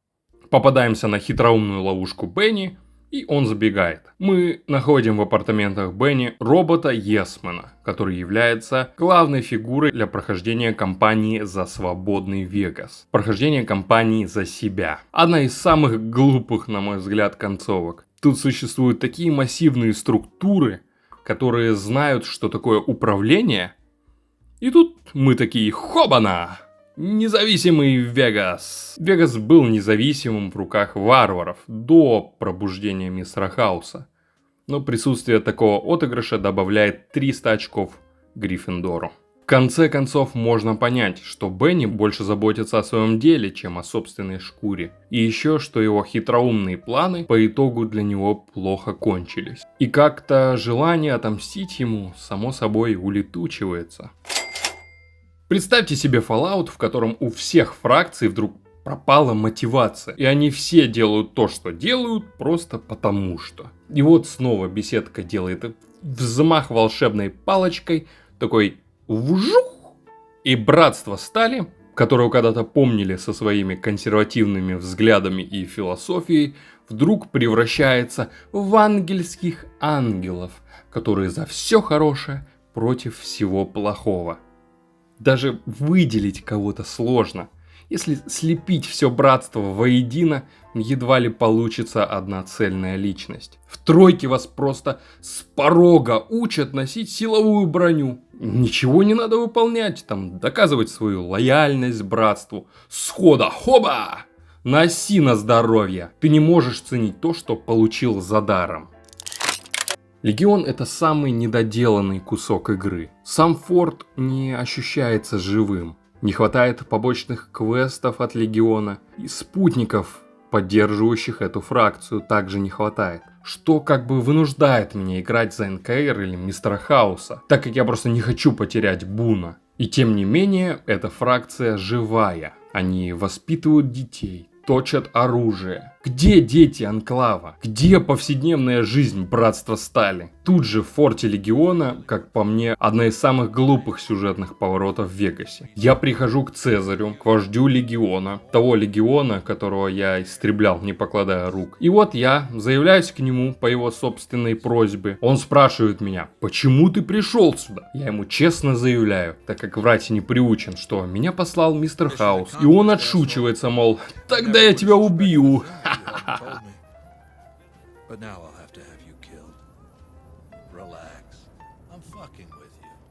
[SPEAKER 1] Попадаемся на хитроумную ловушку Бенни, и он забегает. Мы находим в апартаментах Бенни робота Есмена, который является главной фигурой для прохождения кампании за свободный Вегас. Прохождение кампании за себя. Одна из самых глупых, на мой взгляд, концовок. Тут существуют такие массивные структуры, которые знают, что такое управление. И тут мы такие: хобана! Независимый Вегас. Вегас был независимым в руках варваров до пробуждения мистера Хауса. Но присутствие такого отыгрыша добавляет 300 очков Гриффиндору. В конце концов можно понять, что Бенни больше заботится о своем деле, чем о собственной шкуре. И еще, что его хитроумные планы по итогу для него плохо кончились. И как-то желание отомстить ему само собой улетучивается. Представьте себе Fallout, в котором у всех фракций вдруг пропала мотивация. И они все делают то, что делают, просто потому что. И вот снова беседка делает взмах волшебной палочкой, такой вжух, и братство стали, которого когда-то помнили со своими консервативными взглядами и философией, вдруг превращается в ангельских ангелов, которые за все хорошее против всего плохого. Даже выделить кого-то сложно. Если слепить все братство воедино, едва ли получится одна цельная личность. В тройке вас просто с порога учат носить силовую броню. Ничего не надо выполнять, там доказывать свою лояльность братству. Схода, хоба! Носи на здоровье. Ты не можешь ценить то, что получил за даром. Легион — это самый недоделанный кусок игры. Сам форт не ощущается живым. Не хватает побочных квестов от Легиона. И спутников, поддерживающих эту фракцию, также не хватает. Что как бы вынуждает меня играть за НКР или мистера Хауса, так как я просто не хочу потерять Буна. И тем не менее, эта фракция живая. Они воспитывают детей, точат оружие, Где дети Анклава? Где повседневная жизнь братства Стали? Тут же в форте Легиона, как по мне, одна из самых глупых сюжетных поворотов в Вегасе. Я прихожу к Цезарю, к вождю Легиона, того Легиона, которого я истреблял, не покладая рук. И вот я заявляюсь к нему по его собственной просьбе. Он спрашивает меня, почему ты пришел сюда? Я ему честно заявляю, так как врать не приучен, что меня послал мистер Хаус. И он отшучивается, мол, тогда я тебя убью.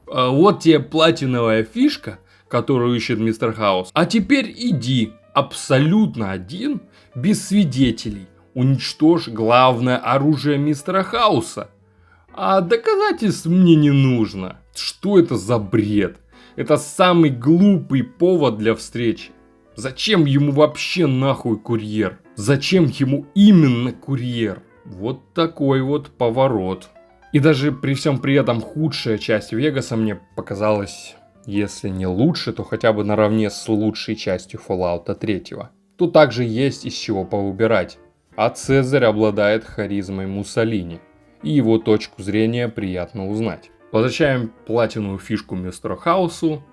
[SPEAKER 1] Вот тебе платиновая фишка, которую ищет мистер Хаус. А теперь иди абсолютно один, без свидетелей. Уничтожь главное оружие мистера Хауса. А доказательств мне не нужно. Что это за бред? Это самый глупый повод для встречи. Зачем ему вообще нахуй курьер? Зачем ему именно курьер? Вот такой вот поворот. И даже при всем при этом худшая часть Вегаса мне показалась, если не лучше, то хотя бы наравне с лучшей частью Fallout 3. Тут также есть из чего повыбирать. А Цезарь обладает харизмой Муссолини. И его точку зрения приятно узнать. Возвращаем платиновую фишку мистеру Хаусу,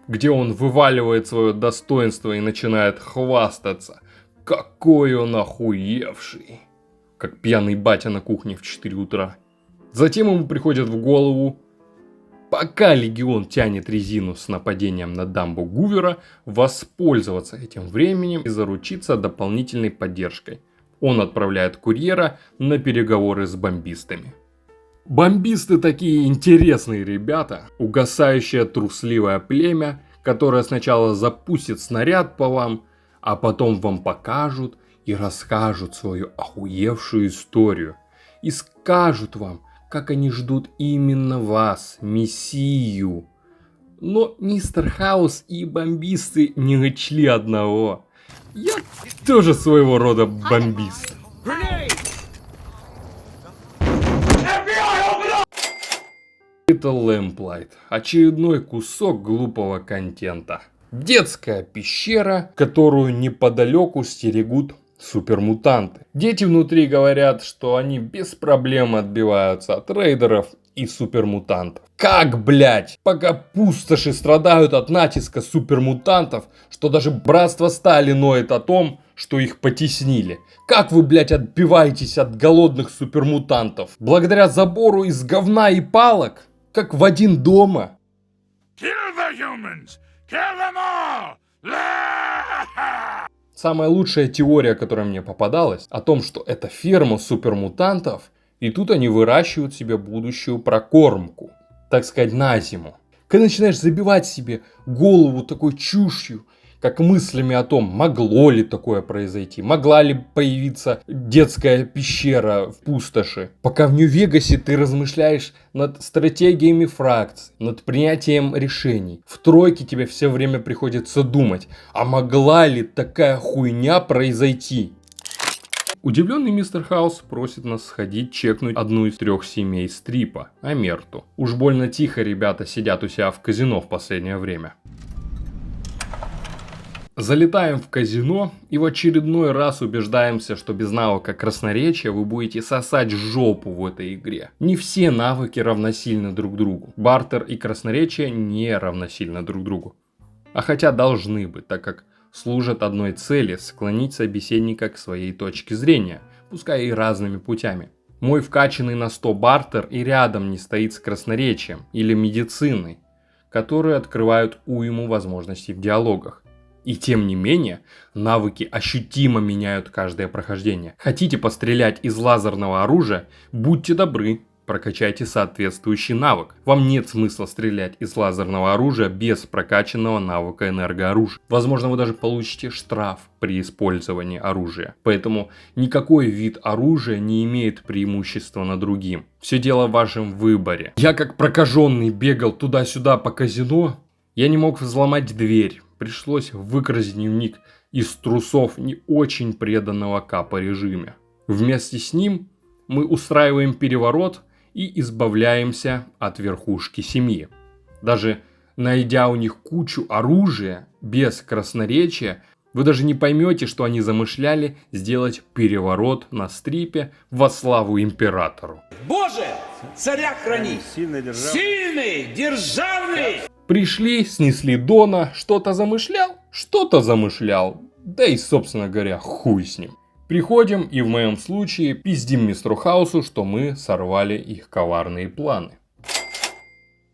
[SPEAKER 1] где он вываливает свое достоинство и начинает хвастаться. Какой он охуевший. Как пьяный батя на кухне в 4 утра. Затем ему приходит в голову, пока Легион тянет резину с нападением на дамбу Гувера, воспользоваться этим временем и заручиться дополнительной поддержкой. Он отправляет курьера на переговоры с бомбистами. Бомбисты такие интересные ребята, угасающее трусливое племя, которое сначала запустит снаряд по вам, а потом вам покажут и расскажут свою охуевшую историю. И скажут вам, как они ждут именно вас, мессию. Но мистер Хаус и бомбисты не учли одного. Я тоже своего рода бомбист. Это Lamplight. Очередной кусок глупого контента. Детская пещера, которую неподалеку стерегут супермутанты. Дети внутри говорят, что они без проблем отбиваются от рейдеров и супермутантов. Как, блять? Пока пустоши страдают от натиска супермутантов, что даже братство Стали ноет о том, что их потеснили. Как вы, блять, отбиваетесь от голодных супермутантов? Благодаря забору из говна и палок? Как в один дома? Самая лучшая теория, которая мне попадалась, о том, что это ферма супермутантов, и тут они выращивают себе будущую прокормку, так сказать, на зиму. Когда начинаешь забивать себе голову такой чушью, как мыслями о том, могло ли такое произойти, могла ли появиться детская пещера в пустоши. Пока в Нью-Вегасе ты размышляешь над стратегиями фракций, над принятием решений. В тройке тебе все время приходится думать, а могла ли такая хуйня произойти? Удивленный мистер Хаус просит нас сходить чекнуть одну из 3 семей Стрипа, Амерту. Уж больно тихо ребята сидят у себя в казино в последнее время. Залетаем в казино и в очередной раз убеждаемся, что без навыка красноречия вы будете сосать жопу в этой игре. Не все навыки равносильны друг другу. Бартер и красноречие не равносильны друг другу. А хотя должны быть, так как служат одной цели – склонить собеседника к своей точке зрения, пускай и разными путями. Мой вкачанный на 100 бартер и рядом не стоит с красноречием или медициной, которые открывают уйму возможностей в диалогах. И тем не менее, навыки ощутимо меняют каждое прохождение. Хотите пострелять из лазерного оружия? Будьте добры, прокачайте соответствующий навык. Вам нет смысла стрелять из лазерного оружия без прокачанного навыка энергооружия. Возможно, вы даже получите штраф при использовании оружия. Поэтому никакой вид оружия не имеет преимущества над другим. Все дело в вашем выборе. Я как прокаженный бегал туда-сюда по казино, я не мог взломать дверь. Пришлось выкрасть дневник из трусов не очень преданного капа режиме. Вместе с ним мы устраиваем переворот и избавляемся от верхушки семьи. Даже найдя у них кучу оружия без красноречия, Вы даже не поймете, что они замышляли сделать переворот на стрипе во славу императору.
[SPEAKER 8] Боже, царя храни! Сильный, державный!
[SPEAKER 1] Пришли, снесли Дона, что-то замышлял, да и, собственно говоря, хуй с ним. Приходим и в моем случае пиздим мистеру Хаусу, что мы сорвали их коварные планы.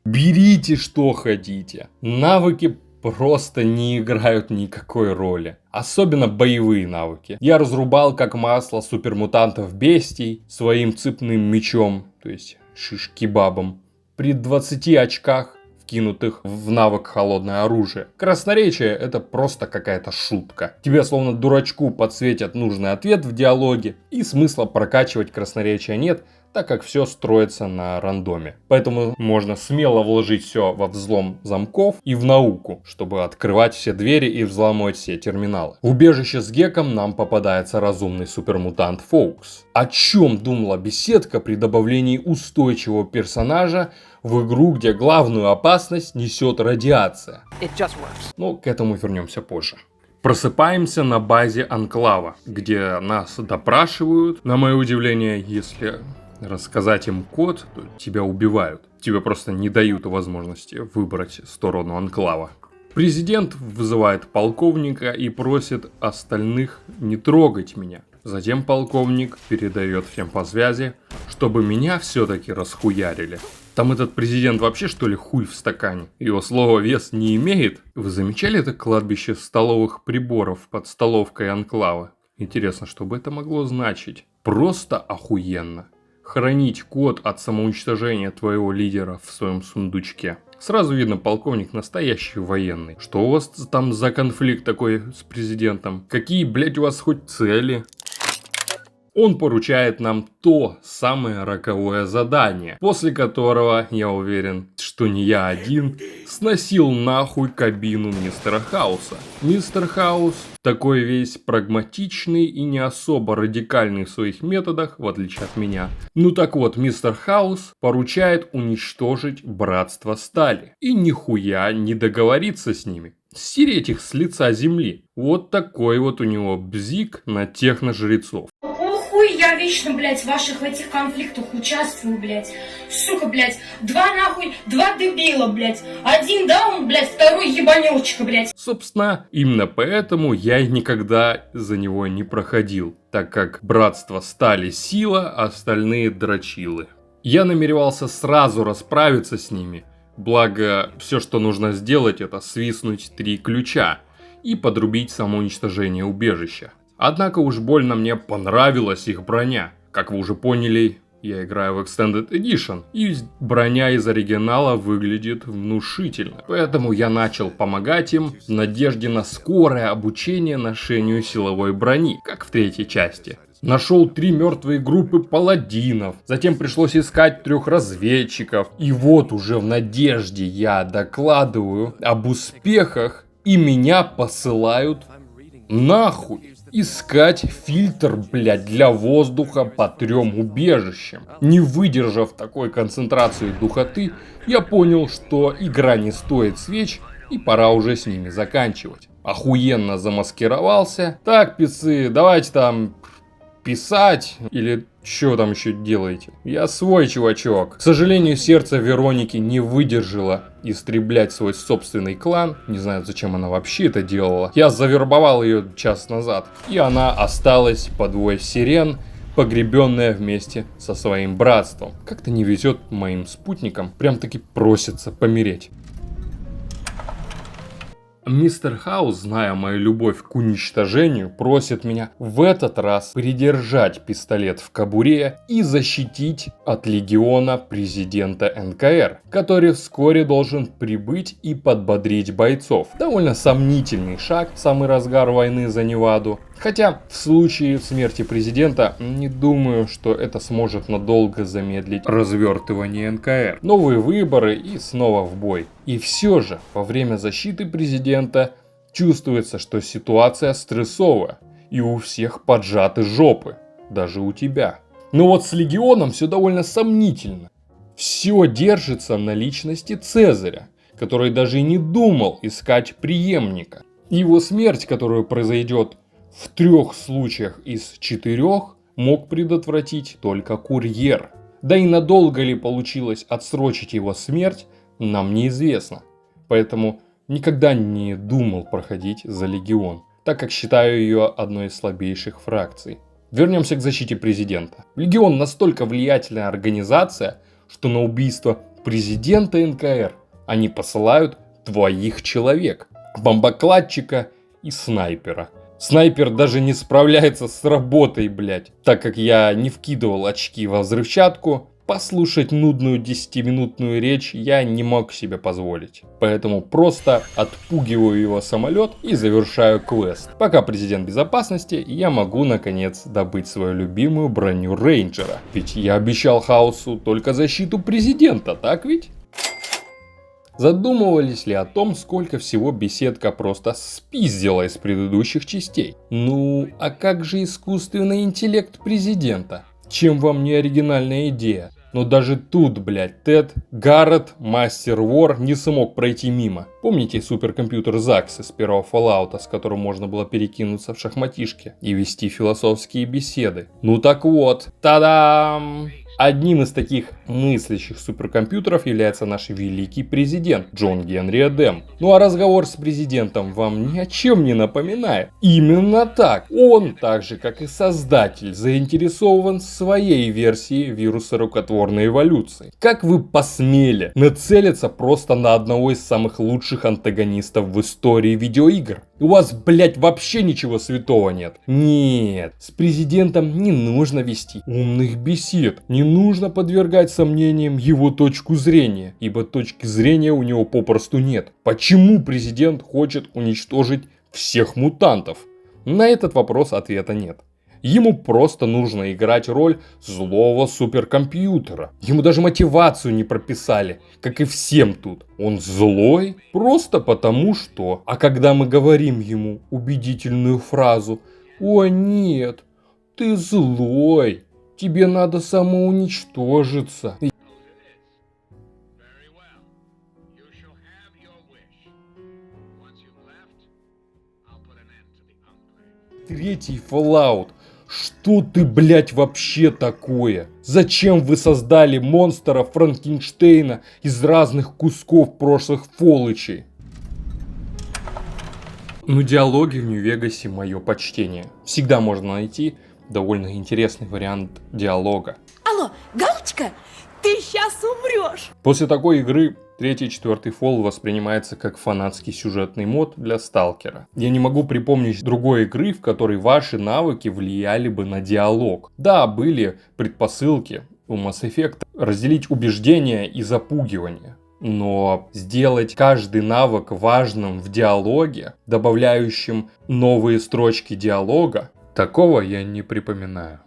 [SPEAKER 1] Берите что хотите. Навыки просто не играют никакой роли. Особенно боевые навыки. Я разрубал как масло супермутантов бестий своим цепным мечом, то есть шиш-кебабом, при 20 очках, вкинутых в навык холодное оружие. Красноречие — это просто какая-то шутка. Тебе словно дурачку подсветят нужный ответ в диалоге, и смысла прокачивать красноречие нет, так как все строится на рандоме. Поэтому можно смело вложить все во взлом замков и в науку, чтобы открывать все двери и взламывать все терминалы. В убежище с Геком нам попадается разумный супермутант Фоукс. О чем думала беседка при добавлении устойчивого персонажа в игру, где главную опасность несет радиация? Но к этому вернемся позже. Просыпаемся на базе Анклава, где нас допрашивают. На мое удивление, если рассказать им код, то тебя убивают. Тебе просто не дают возможности выбрать сторону Анклава. Президент вызывает полковника и просит остальных не трогать меня. Затем полковник передает всем по связи, чтобы меня все-таки расхуярили. Там этот президент вообще что ли хуй в стакане? Его слово вес не имеет? Вы замечали это кладбище столовых приборов под столовкой Анклава? Интересно, что бы это могло значить? Просто охуенно. Хранить код от самоуничтожения твоего лидера в своем сундучке. Сразу видно, полковник настоящий военный. Что у вас там за конфликт такой с президентом? Какие, блять, у вас хоть цели? Он поручает нам то самое роковое задание, после которого, я уверен, что не я один, сносил нахуй кабину мистера Хауса. Мистер Хаус такой весь прагматичный и не особо радикальный в своих методах, в отличие от меня. Ну так вот, мистер Хаус поручает уничтожить братство стали. И нихуя не договориться с ними. Стереть их с лица земли. Вот такой вот у него бзик на техножрецов.
[SPEAKER 12] Хуй я вечно, блядь, в ваших этих конфликтах участвую, блядь. Сука, блядь, два дебила, блядь. Один даун, блядь, второй ебанёчка, блядь.
[SPEAKER 1] Собственно, именно поэтому я и никогда за него не проходил, так как братство стали сила, а остальные дрочилы. Я намеревался сразу расправиться с ними, благо все, что нужно сделать, это свистнуть 3 ключа и подрубить самоуничтожение убежища. Однако уж больно мне понравилась их броня. Как вы уже поняли, я играю в Extended Edition, и броня из оригинала выглядит внушительно. Поэтому я начал помогать им в надежде на скорое обучение ношению силовой брони, как в 3-й части. Нашел 3 мертвые группы паладинов, затем пришлось искать 3 разведчиков. И вот уже в надежде я докладываю об успехах, и меня посылают нахуй. Искать фильтр, блядь, для воздуха по 3 убежищам. Не выдержав такой концентрации духоты, я понял, что игра не стоит свеч, и пора уже с ними заканчивать. Охуенно замаскировался. Так, пицы, давайте там писать, или что там еще делаете? Я свой чувачок. К сожалению, сердце Вероники не выдержало истреблять свой собственный клан. Не знаю, зачем она вообще это делала. Я завербовал ее час назад, и она осталась под вой сирен, погребенная вместе со своим братством. Как-то не везет моим спутникам, прям таки просится помереть. Мистер Хаус, зная мою любовь к уничтожению, просит меня в этот раз придержать пистолет в кобуре и защитить от легиона президента НКР, который вскоре должен прибыть и подбодрить бойцов. Довольно сомнительный шаг в самый разгар войны за Неваду. Хотя в случае смерти президента не думаю, что это сможет надолго замедлить развертывание НКР. Новые выборы и снова в бой. И все же во время защиты президента чувствуется, что ситуация стрессовая. И у всех поджаты жопы. Даже у тебя. Но вот с легионом все довольно сомнительно. Все держится на личности Цезаря, который даже и не думал искать преемника. И его смерть, которая произойдет в 3 случаях из 4, мог предотвратить только курьер. Да и надолго ли получилось отсрочить его смерть, нам неизвестно. Поэтому никогда не думал проходить за Легион, так как считаю ее одной из слабейших фракций. Вернемся к защите президента. Легион настолько влиятельная организация, что на убийство президента НКР они посылают 2 человек. Бомбокладчика и снайпера. Снайпер даже не справляется с работой, блять. Так как я не вкидывал очки во взрывчатку, послушать нудную 10-минутную речь я не мог себе позволить. Поэтому просто отпугиваю его самолет и завершаю квест. Пока президент в безопасности, я могу наконец добыть свою любимую броню рейнджера. Ведь я обещал Хаосу только защиту президента, так ведь? Задумывались ли о том, сколько всего беседка просто спиздила из предыдущих частей? Ну, а как же искусственный интеллект президента? Чем вам не оригинальная идея? Но даже тут, блядь, Тед Гаррет, мастер вор, не смог пройти мимо. Помните суперкомпьютер ЗАГС из первого Fallout, с которым можно было перекинуться в шахматишки и вести философские беседы? Ну так вот, та-дам! Одним из таких мыслящих суперкомпьютеров является наш великий президент Джон Генри Эдем. Ну а разговор с президентом вам ни о чем не напоминает? Именно так. Он, так же как и создатель, заинтересован в своей версии вируса рукотворной эволюции. Как вы посмели нацелиться просто на одного из самых лучших антагонистов в истории видеоигр? У вас, блять, вообще ничего святого нет. Нет, с президентом не нужно вести умных бесед. Не нужно подвергать сомнениям его точку зрения, ибо точки зрения у него попросту нет. Почему президент хочет уничтожить всех мутантов? На этот вопрос ответа нет. Ему просто нужно играть роль злого суперкомпьютера. Ему даже мотивацию не прописали, как и всем тут. Он злой просто потому что. А когда мы говорим ему убедительную фразу «О нет, ты злой, тебе надо самоуничтожиться». Третий Fallout. Что ты, блять, вообще такое? Зачем вы создали монстра Франкенштейна из разных кусков прошлых Фоллычей? Ну, диалоги в Нью-Вегасе мое почтение. Всегда можно найти довольно интересный вариант диалога.
[SPEAKER 13] Алло, Галочка, ты сейчас умрешь.
[SPEAKER 1] После такой игры 3-й и 4-й Fall воспринимается как фанатский сюжетный мод для сталкера. Я не могу припомнить другой игры, в которой ваши навыки влияли бы на диалог. Да, были предпосылки у Mass Effect разделить убеждения и запугивание. Но сделать каждый навык важным в диалоге, добавляющим новые строчки диалога, такого я не припоминаю.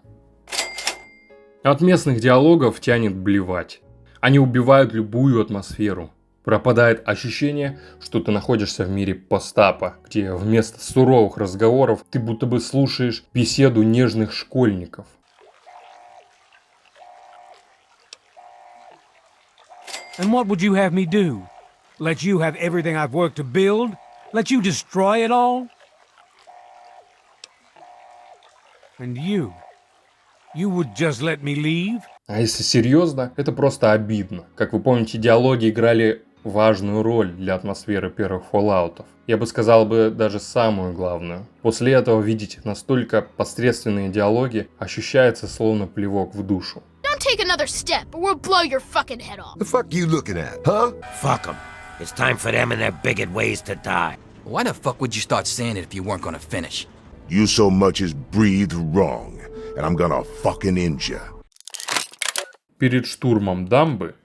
[SPEAKER 1] От местных диалогов тянет блевать. Они убивают любую атмосферу. Пропадает ощущение, что ты находишься в мире постапа, где вместо суровых разговоров ты будто бы слушаешь беседу нежных школьников.
[SPEAKER 14] And what would you have me do? Let you have everything I've worked to build? Let you destroy it all? And you would just let me leave?
[SPEAKER 1] А если серьезно, это просто обидно. Как вы помните, диалоги играли важную роль для атмосферы первых Fallout'ов. Я бы сказал даже самую главную. После этого видеть настолько посредственные диалоги ощущается словно плевок в душу.
[SPEAKER 15] Don't take another step or we'll blow your fucking head off.
[SPEAKER 16] The fuck you looking at, huh?
[SPEAKER 8] Fuck them. It's time for them and their bigot ways to die.
[SPEAKER 17] Why the fuck would you start saying it if you weren't gonna finish?
[SPEAKER 16] You so much as breathe wrong, and I'm gonna fucking end you.
[SPEAKER 1] Перед штурмом дамбы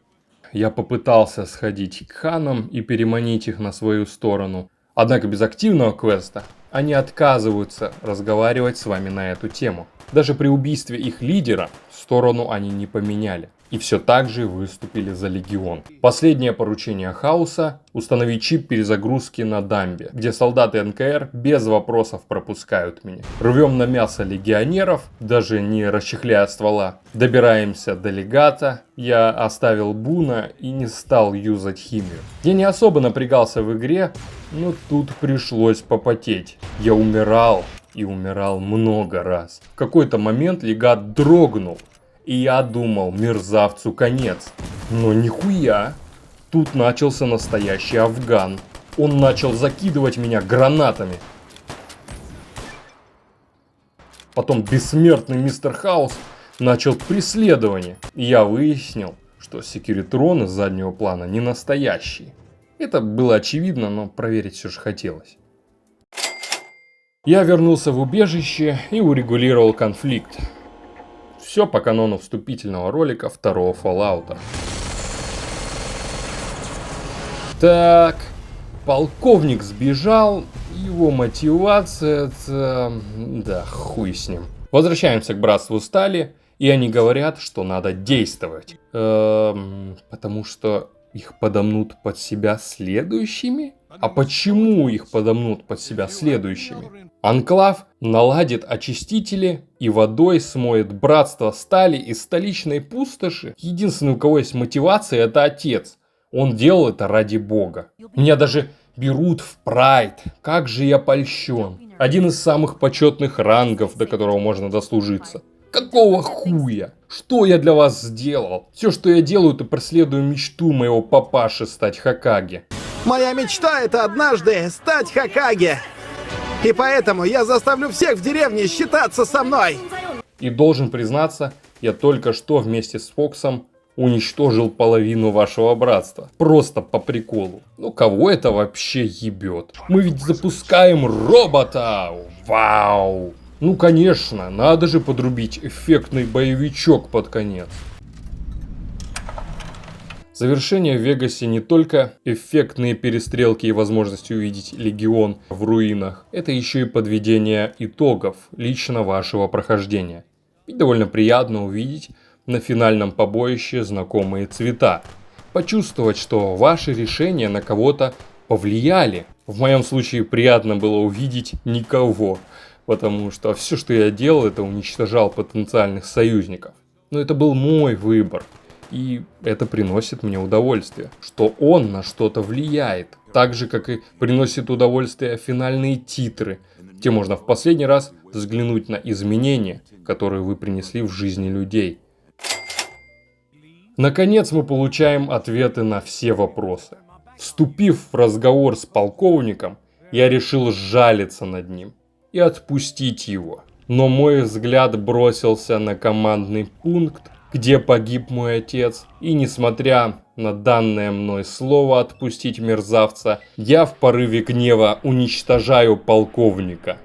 [SPEAKER 1] я попытался сходить к ханам и переманить их на свою сторону. Однако без активного квеста они отказываются разговаривать с вами на эту тему. Даже при убийстве их лидера сторону они не поменяли. и все так же выступили за Легион. Последнее поручение Хаоса – установить чип перезагрузки на дамбе, где солдаты НКР без вопросов пропускают меня. Рвем на мясо легионеров, даже не расчехляя ствола. Добираемся до легата, я оставил Буна и не стал юзать химию. Я не особо напрягался в игре, но тут пришлось попотеть. Я умирал и умирал много раз. В какой-то момент легат дрогнул. И я думал, мерзавцу конец. Но нихуя. Тут начался настоящий Афган. Он начал закидывать меня гранатами. Потом бессмертный мистер Хаус начал преследование. И я выяснил, что секьюритроны с заднего плана не настоящие. Это было очевидно, но проверить все же хотелось. Я вернулся в убежище и урегулировал конфликт. Все по канону вступительного ролика второго Fallout. Так, полковник сбежал, его мотивация, это... да, хуй с ним. Возвращаемся к Братству Стали, и они говорят, что надо действовать. Потому что их подомнут под себя следующими? А почему их подомнут под себя следующими? Анклав наладит очистители и водой смоет Братство Стали из столичной пустоши. Единственный, у кого есть мотивация, это отец. Он делал это ради бога. Меня даже берут в прайд. Как же я польщен. Один из самых почетных рангов, до которого можно дослужиться. Какого хуя? Что я для вас сделал? Все, что я делаю, это преследую мечту моего папаши стать Хокаге.
[SPEAKER 18] Моя мечта — это однажды стать Хокаге. И поэтому я заставлю всех в деревне считаться со мной.
[SPEAKER 1] И должен признаться, я только что вместе с Фоксом уничтожил половину вашего братства. Просто по приколу. Ну кого это вообще ебет? Мы ведь запускаем робота! Вау! Ну конечно, надо же подрубить эффектный боевичок под конец. Завершение в Вегасе не только эффектные перестрелки и возможность увидеть Легион в руинах. Это еще и подведение итогов лично вашего прохождения. Ведь довольно приятно увидеть на финальном побоище знакомые цвета. Почувствовать, что ваши решения на кого-то повлияли. В моем случае приятно было увидеть никого. Потому что все, что я делал, это уничтожал потенциальных союзников. Но это был мой выбор. И это приносит мне удовольствие, что он на что-то влияет. Так же, как и приносит удовольствие финальные титры, где можно в последний раз взглянуть на изменения, которые вы принесли в жизни людей. Наконец мы получаем ответы на все вопросы. Вступив в разговор с полковником, я решил сжалиться над ним и отпустить его. Но мой взгляд бросился на командный пункт, где погиб мой отец, и несмотря на данное мной слово отпустить мерзавца, я в порыве гнева уничтожаю полковника.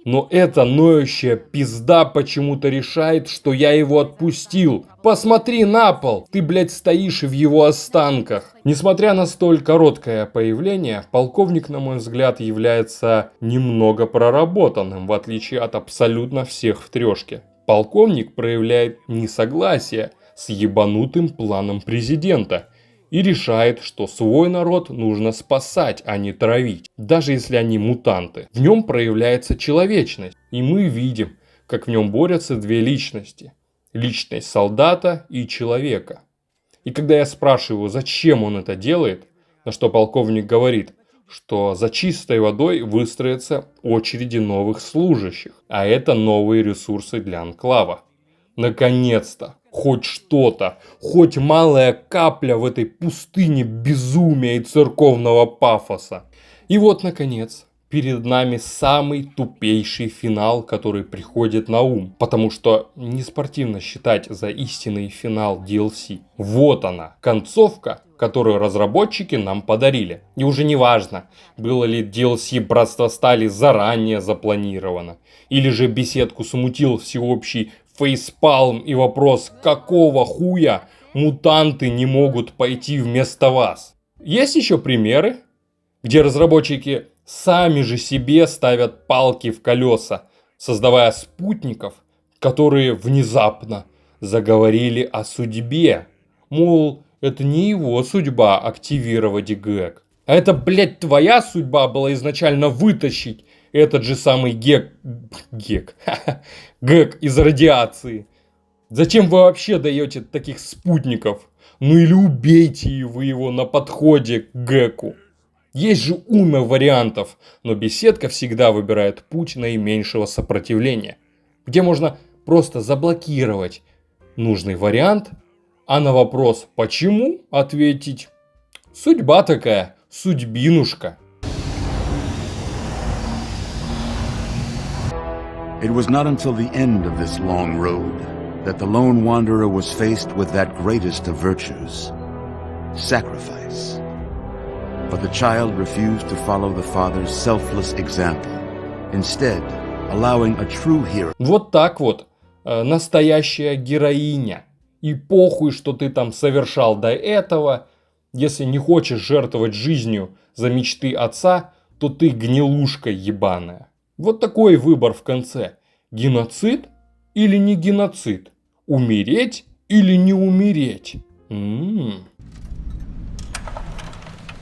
[SPEAKER 1] Но эта ноющая пизда почему-то решает, что я его отпустил. Посмотри на пол, ты, блядь, стоишь в его останках. Несмотря на столь короткое появление, полковник, на мой взгляд, является немного проработанным, в отличие от абсолютно всех в трешке. Полковник проявляет несогласие с ебанутым планом президента и решает, что свой народ нужно спасать, а не травить, даже если они мутанты. В нем проявляется человечность, и мы видим, как в нем борются две личности. Личность солдата и человека. И когда я спрашиваю, зачем он это делает, на что полковник говорит, что за чистой водой выстроятся очереди новых служащих, а это новые ресурсы для анклава. Наконец-то, хоть что-то, хоть малая капля в этой пустыне безумия и церковного пафоса. И вот, наконец, перед нами самый тупейший финал, который приходит на ум. Потому что не спортивно считать за истинный финал DLC. Вот она, концовка, которую разработчики нам подарили. И уже не важно, было ли DLC Братство Стали заранее запланировано. Или же беседку смутил всеобщий фейспалм и вопрос, какого хуя мутанты не могут пойти вместо вас. Есть еще примеры, где разработчики сами же себе ставят палки в колеса, создавая спутников, которые внезапно заговорили о судьбе. Мол, это не его судьба активировать ГЭК. А это, блядь, твоя судьба была изначально вытащить этот же самый ГЭК из радиации. Зачем вы вообще даете таких спутников? Ну или убейте вы его на подходе к ГЭКу. Есть же уйма вариантов, но беседка всегда выбирает путь наименьшего сопротивления, где можно просто заблокировать нужный вариант, а на вопрос «почему?» ответить «судьба такая, судьбинушка».
[SPEAKER 19] It was not until the end of this long road that the lone wanderer was faced with that greatest of virtues, sacrifice. But the child refused to follow the father's selfless example, instead allowing a true hero.
[SPEAKER 1] Вот так вот, настоящая героиня. И похуй, что ты там совершал до этого. Если не хочешь жертвовать жизнью за мечты отца, то ты гнилушка ебаная. Вот такой выбор в конце. Геноцид или не геноцид? Умереть или не умереть?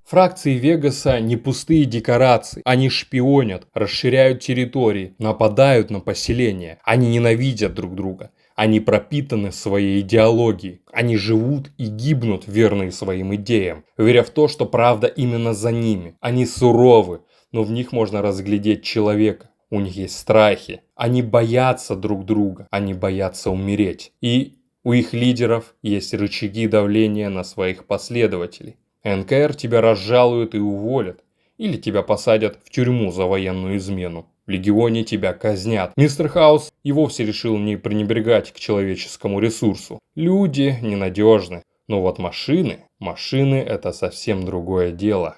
[SPEAKER 1] Фракции Вегаса не пустые декорации. Они шпионят, расширяют территории, нападают на поселения. Они ненавидят друг друга. Они пропитаны своей идеологией. Они живут и гибнут верные своим идеям, веря в то, что правда именно за ними. Они суровы, но в них можно разглядеть человека. У них есть страхи. Они боятся друг друга. Они боятся умереть. И у их лидеров есть рычаги давления на своих последователей. НКР тебя разжалуют и уволят. Или тебя посадят в тюрьму за военную измену. В Легионе тебя казнят. Мистер Хаус и вовсе решил не пренебрегать к человеческому ресурсу. Люди ненадежны. Но вот машины это совсем другое дело.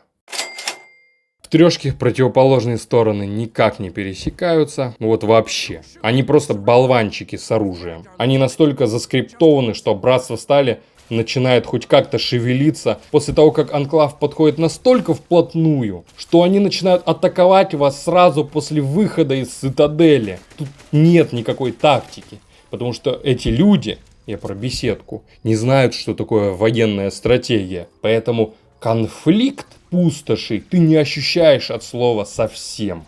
[SPEAKER 1] В трешке противоположные стороны никак не пересекаются. Вот вообще. Они просто болванчики с оружием. Они настолько заскриптованы, что Братство Стали начинает хоть как-то шевелиться после того, как Анклав подходит настолько вплотную, что они начинают атаковать вас сразу после выхода из цитадели. Тут нет никакой тактики, потому что эти люди, я про беседку, не знают, что такое военная стратегия. Поэтому конфликт пустоши ты не ощущаешь от слова совсем.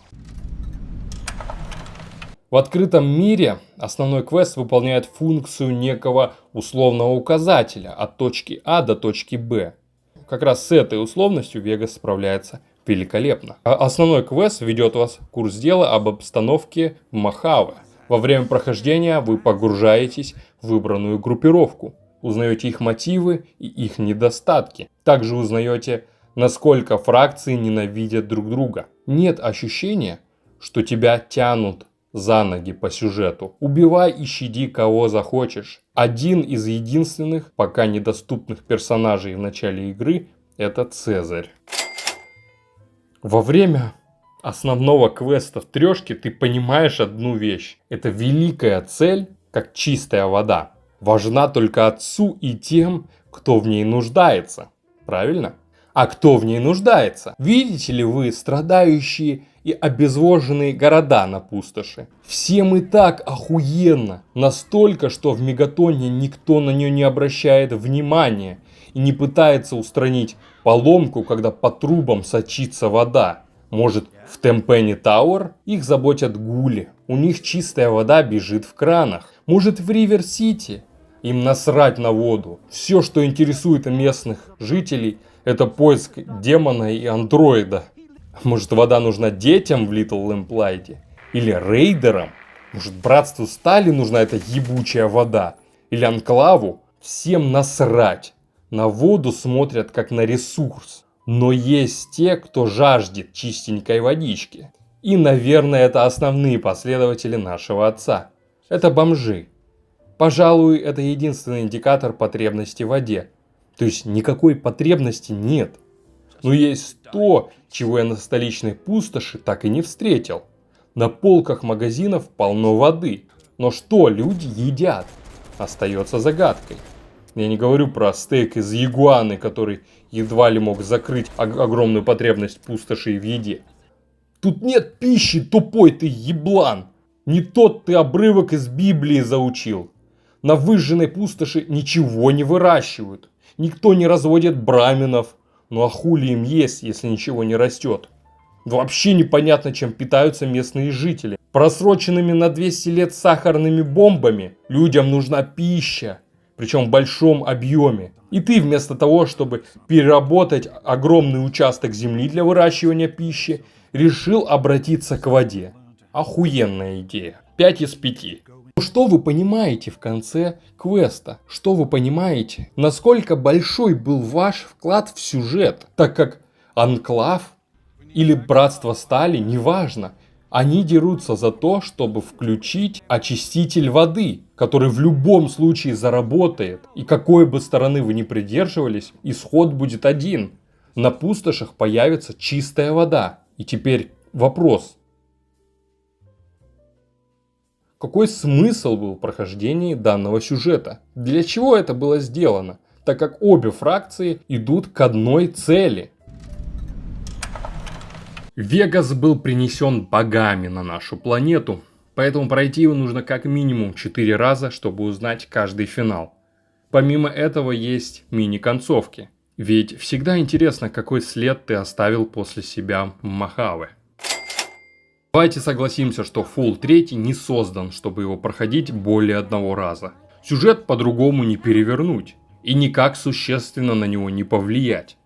[SPEAKER 1] В открытом мире основной квест выполняет функцию некого условного указателя от точки А до точки Б. Как раз с этой условностью Вегас справляется великолепно. Основной квест ведет вас в курс дела об обстановке в Мохаве. Во время прохождения вы погружаетесь в выбранную группировку, узнаете их мотивы и их недостатки. Также узнаете, насколько фракции ненавидят друг друга. Нет ощущения, что тебя тянут за ноги по сюжету. Убивай и щади кого захочешь. Один из единственных, пока недоступных персонажей в начале игры — это Цезарь. Во время основного квеста в трешке ты понимаешь одну вещь. Это великая цель, как чистая вода, важна только отцу и тем, кто в ней нуждается. Правильно? А кто в ней нуждается? Видите ли вы страдающие и обезвоженные города на пустоши? Всем и так охуенно. Настолько, что в Мегатоне никто на нее не обращает внимания и не пытается устранить поломку, когда по трубам сочится вода. Может, в Темпене Тауэр их заботят гули. У них чистая вода бежит в кранах. Может, в Ривер-Сити им насрать на воду. Все, что интересует местных жителей, это поиск демона и андроида. Может, вода нужна детям в Little Lamplight? Или рейдерам? Может, Братству Стали нужна эта ебучая вода? Или Анклаву? Всем насрать. На воду смотрят как на ресурс. Но есть те, кто жаждет чистенькой водички. И, наверное, это основные последователи нашего отца. Это бомжи. Пожалуй, это единственный индикатор потребности в воде. То есть никакой потребности нет. Но есть то, чего я на столичной пустоши так и не встретил. На полках магазинов полно воды. Но что люди едят? Остается загадкой. Я не говорю про стейк из ягуаны, который едва ли мог закрыть огромную потребность пустоши в еде. Тут нет пищи, тупой ты еблан. Не тот ты обрывок из Библии заучил. На выжженной пустоши ничего не выращивают. Никто не разводит браминов. Ну а хули им есть, если ничего не растет? Вообще непонятно, чем питаются местные жители. Просроченными на 200 лет сахарными бомбами людям нужна пища. Причем в большом объеме. И ты вместо того, чтобы переработать огромный участок земли для выращивания пищи, решил обратиться к воде. Охуенная идея. 5 из 5. Что вы понимаете в конце квеста? Что вы понимаете? Насколько большой был ваш вклад в сюжет? Так как Анклав или Братство Стали, неважно, они дерутся за то, чтобы включить очиститель воды, который в любом случае заработает. И какой бы стороны вы ни придерживались, исход будет один. На пустошах появится чистая вода. И теперь вопрос. Какой смысл был в прохождении данного сюжета? Для чего это было сделано? Так как обе фракции идут к одной цели. Вегас был принесен богами на нашу планету, поэтому пройти его нужно как минимум 4 раза, чтобы узнать каждый финал. Помимо этого есть мини-концовки, ведь всегда интересно, какой след ты оставил после себя в Мохаве. Давайте согласимся, что Fall 3 не создан, чтобы его проходить более одного раза. Сюжет по-другому не перевернуть и никак существенно на него не повлиять.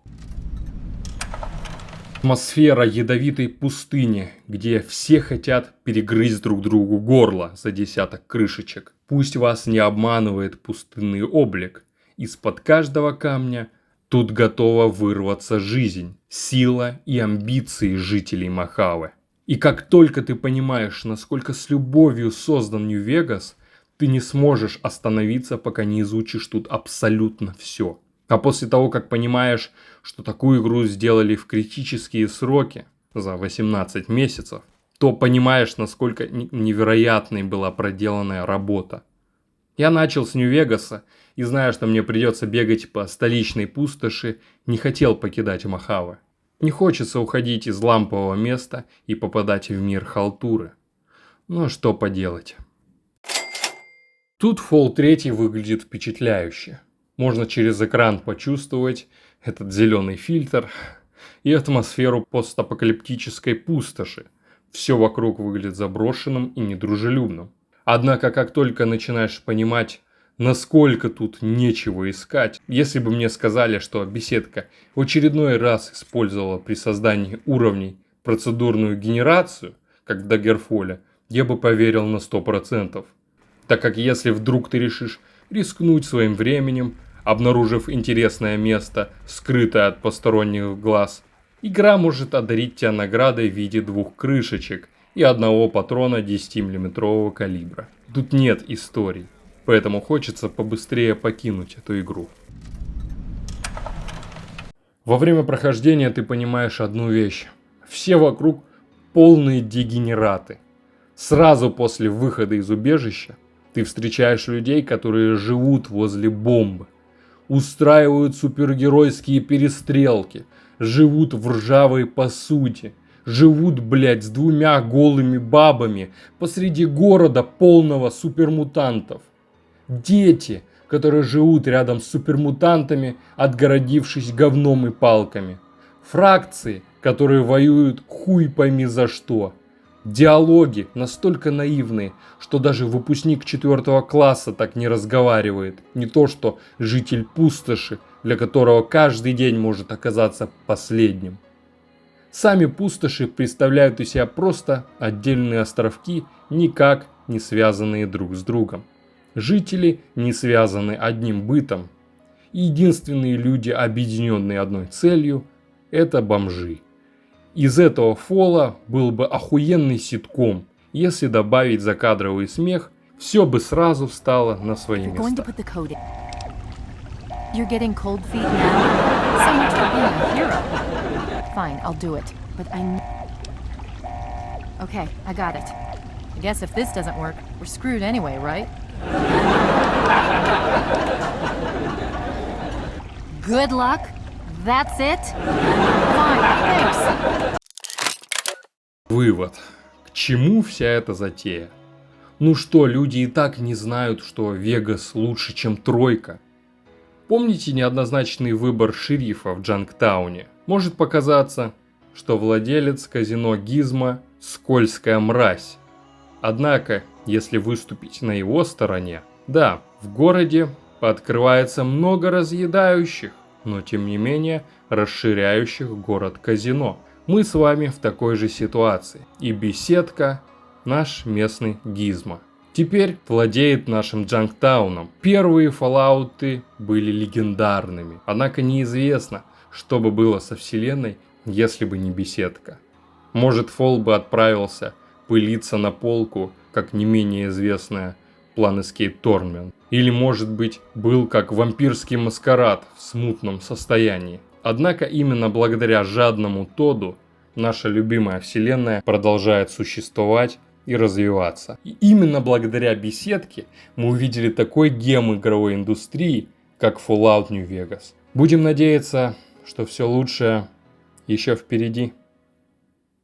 [SPEAKER 1] Атмосфера ядовитой пустыни, где все хотят перегрызть друг другу горло за десяток крышечек. Пусть вас не обманывает пустынный облик. Из-под каждого камня тут готова вырваться жизнь, сила и амбиции жителей Мохаве. И как только ты понимаешь, насколько с любовью создан Нью-Вегас, ты не сможешь остановиться, пока не изучишь тут абсолютно все. А после того, как понимаешь, что такую игру сделали в критические сроки, за 18 месяцев, то понимаешь, насколько невероятной была проделанная работа. Я начал с Нью-Вегаса, и зная, что мне придется бегать по столичной пустоши, не хотел покидать Мохаве. Не хочется уходить из лампового места и попадать в мир халтуры. Но что поделать. Тут Fall 3 выглядит впечатляюще. Можно через экран почувствовать этот зеленый фильтр и атмосферу постапокалиптической пустоши. Все вокруг выглядит заброшенным и недружелюбным. Однако, как только начинаешь понимать, насколько тут нечего искать, если бы мне сказали, что беседка в очередной раз использовала при создании уровней процедурную генерацию, как в Daggerfall, я бы поверил на 100%. Так как если вдруг ты решишь рискнуть своим временем, обнаружив интересное место, скрытое от посторонних глаз, игра может одарить тебя наградой в виде 2 крышечек и 1 патрона 10-мм калибра. Тут нет историй. Поэтому хочется побыстрее покинуть эту игру. Во время прохождения ты понимаешь одну вещь. Все вокруг полные дегенераты. Сразу после выхода из убежища ты встречаешь людей, которые живут возле бомбы. Устраивают супергеройские перестрелки. Живут в ржавой посуде. Живут, блядь, с 2 голыми бабами посреди города, полного супермутантов. Дети, которые живут рядом с супермутантами, отгородившись говном и палками. Фракции, которые воюют хуй пойми за что. Диалоги настолько наивные, что даже выпускник 4 класса так не разговаривает. Не то что житель пустоши, для которого каждый день может оказаться последним. Сами пустоши представляют из себя просто отдельные островки, никак не связанные друг с другом. Жители не связаны одним бытом. Единственные люди, объединенные одной целью, это бомжи. Из этого фола был бы охуенный ситком. Если добавить закадровый смех, все бы сразу встало на свои места.
[SPEAKER 13] Good luck? That's it? Fine, thanks.
[SPEAKER 1] Вывод. К чему вся эта затея? Ну что, люди и так не знают, что Вегас лучше, чем тройка. Помните неоднозначный выбор шерифа в Джанктауне? Может показаться, что владелец казино Гизмо – скользкая мразь. Однако, если выступить на его стороне, да, в городе пооткрывается много разъедающих, но тем не менее расширяющих город казино. Мы с вами в такой же ситуации. И беседка – наш местный Гизмо. Теперь владеет нашим Джанктауном. Первые Fallout'ы были легендарными. Однако неизвестно, что бы было со вселенной, если бы не беседка. Может, Фол бы отправился пылиться на полку, как не менее известная Planescape Torment. Или, может быть, был как вампирский маскарад в смутном состоянии. Однако именно благодаря жадному Тоду наша любимая вселенная продолжает существовать и развиваться. И именно благодаря беседке мы увидели такой гем игровой индустрии, как Fallout New Vegas. Будем надеяться, что все лучшее еще впереди.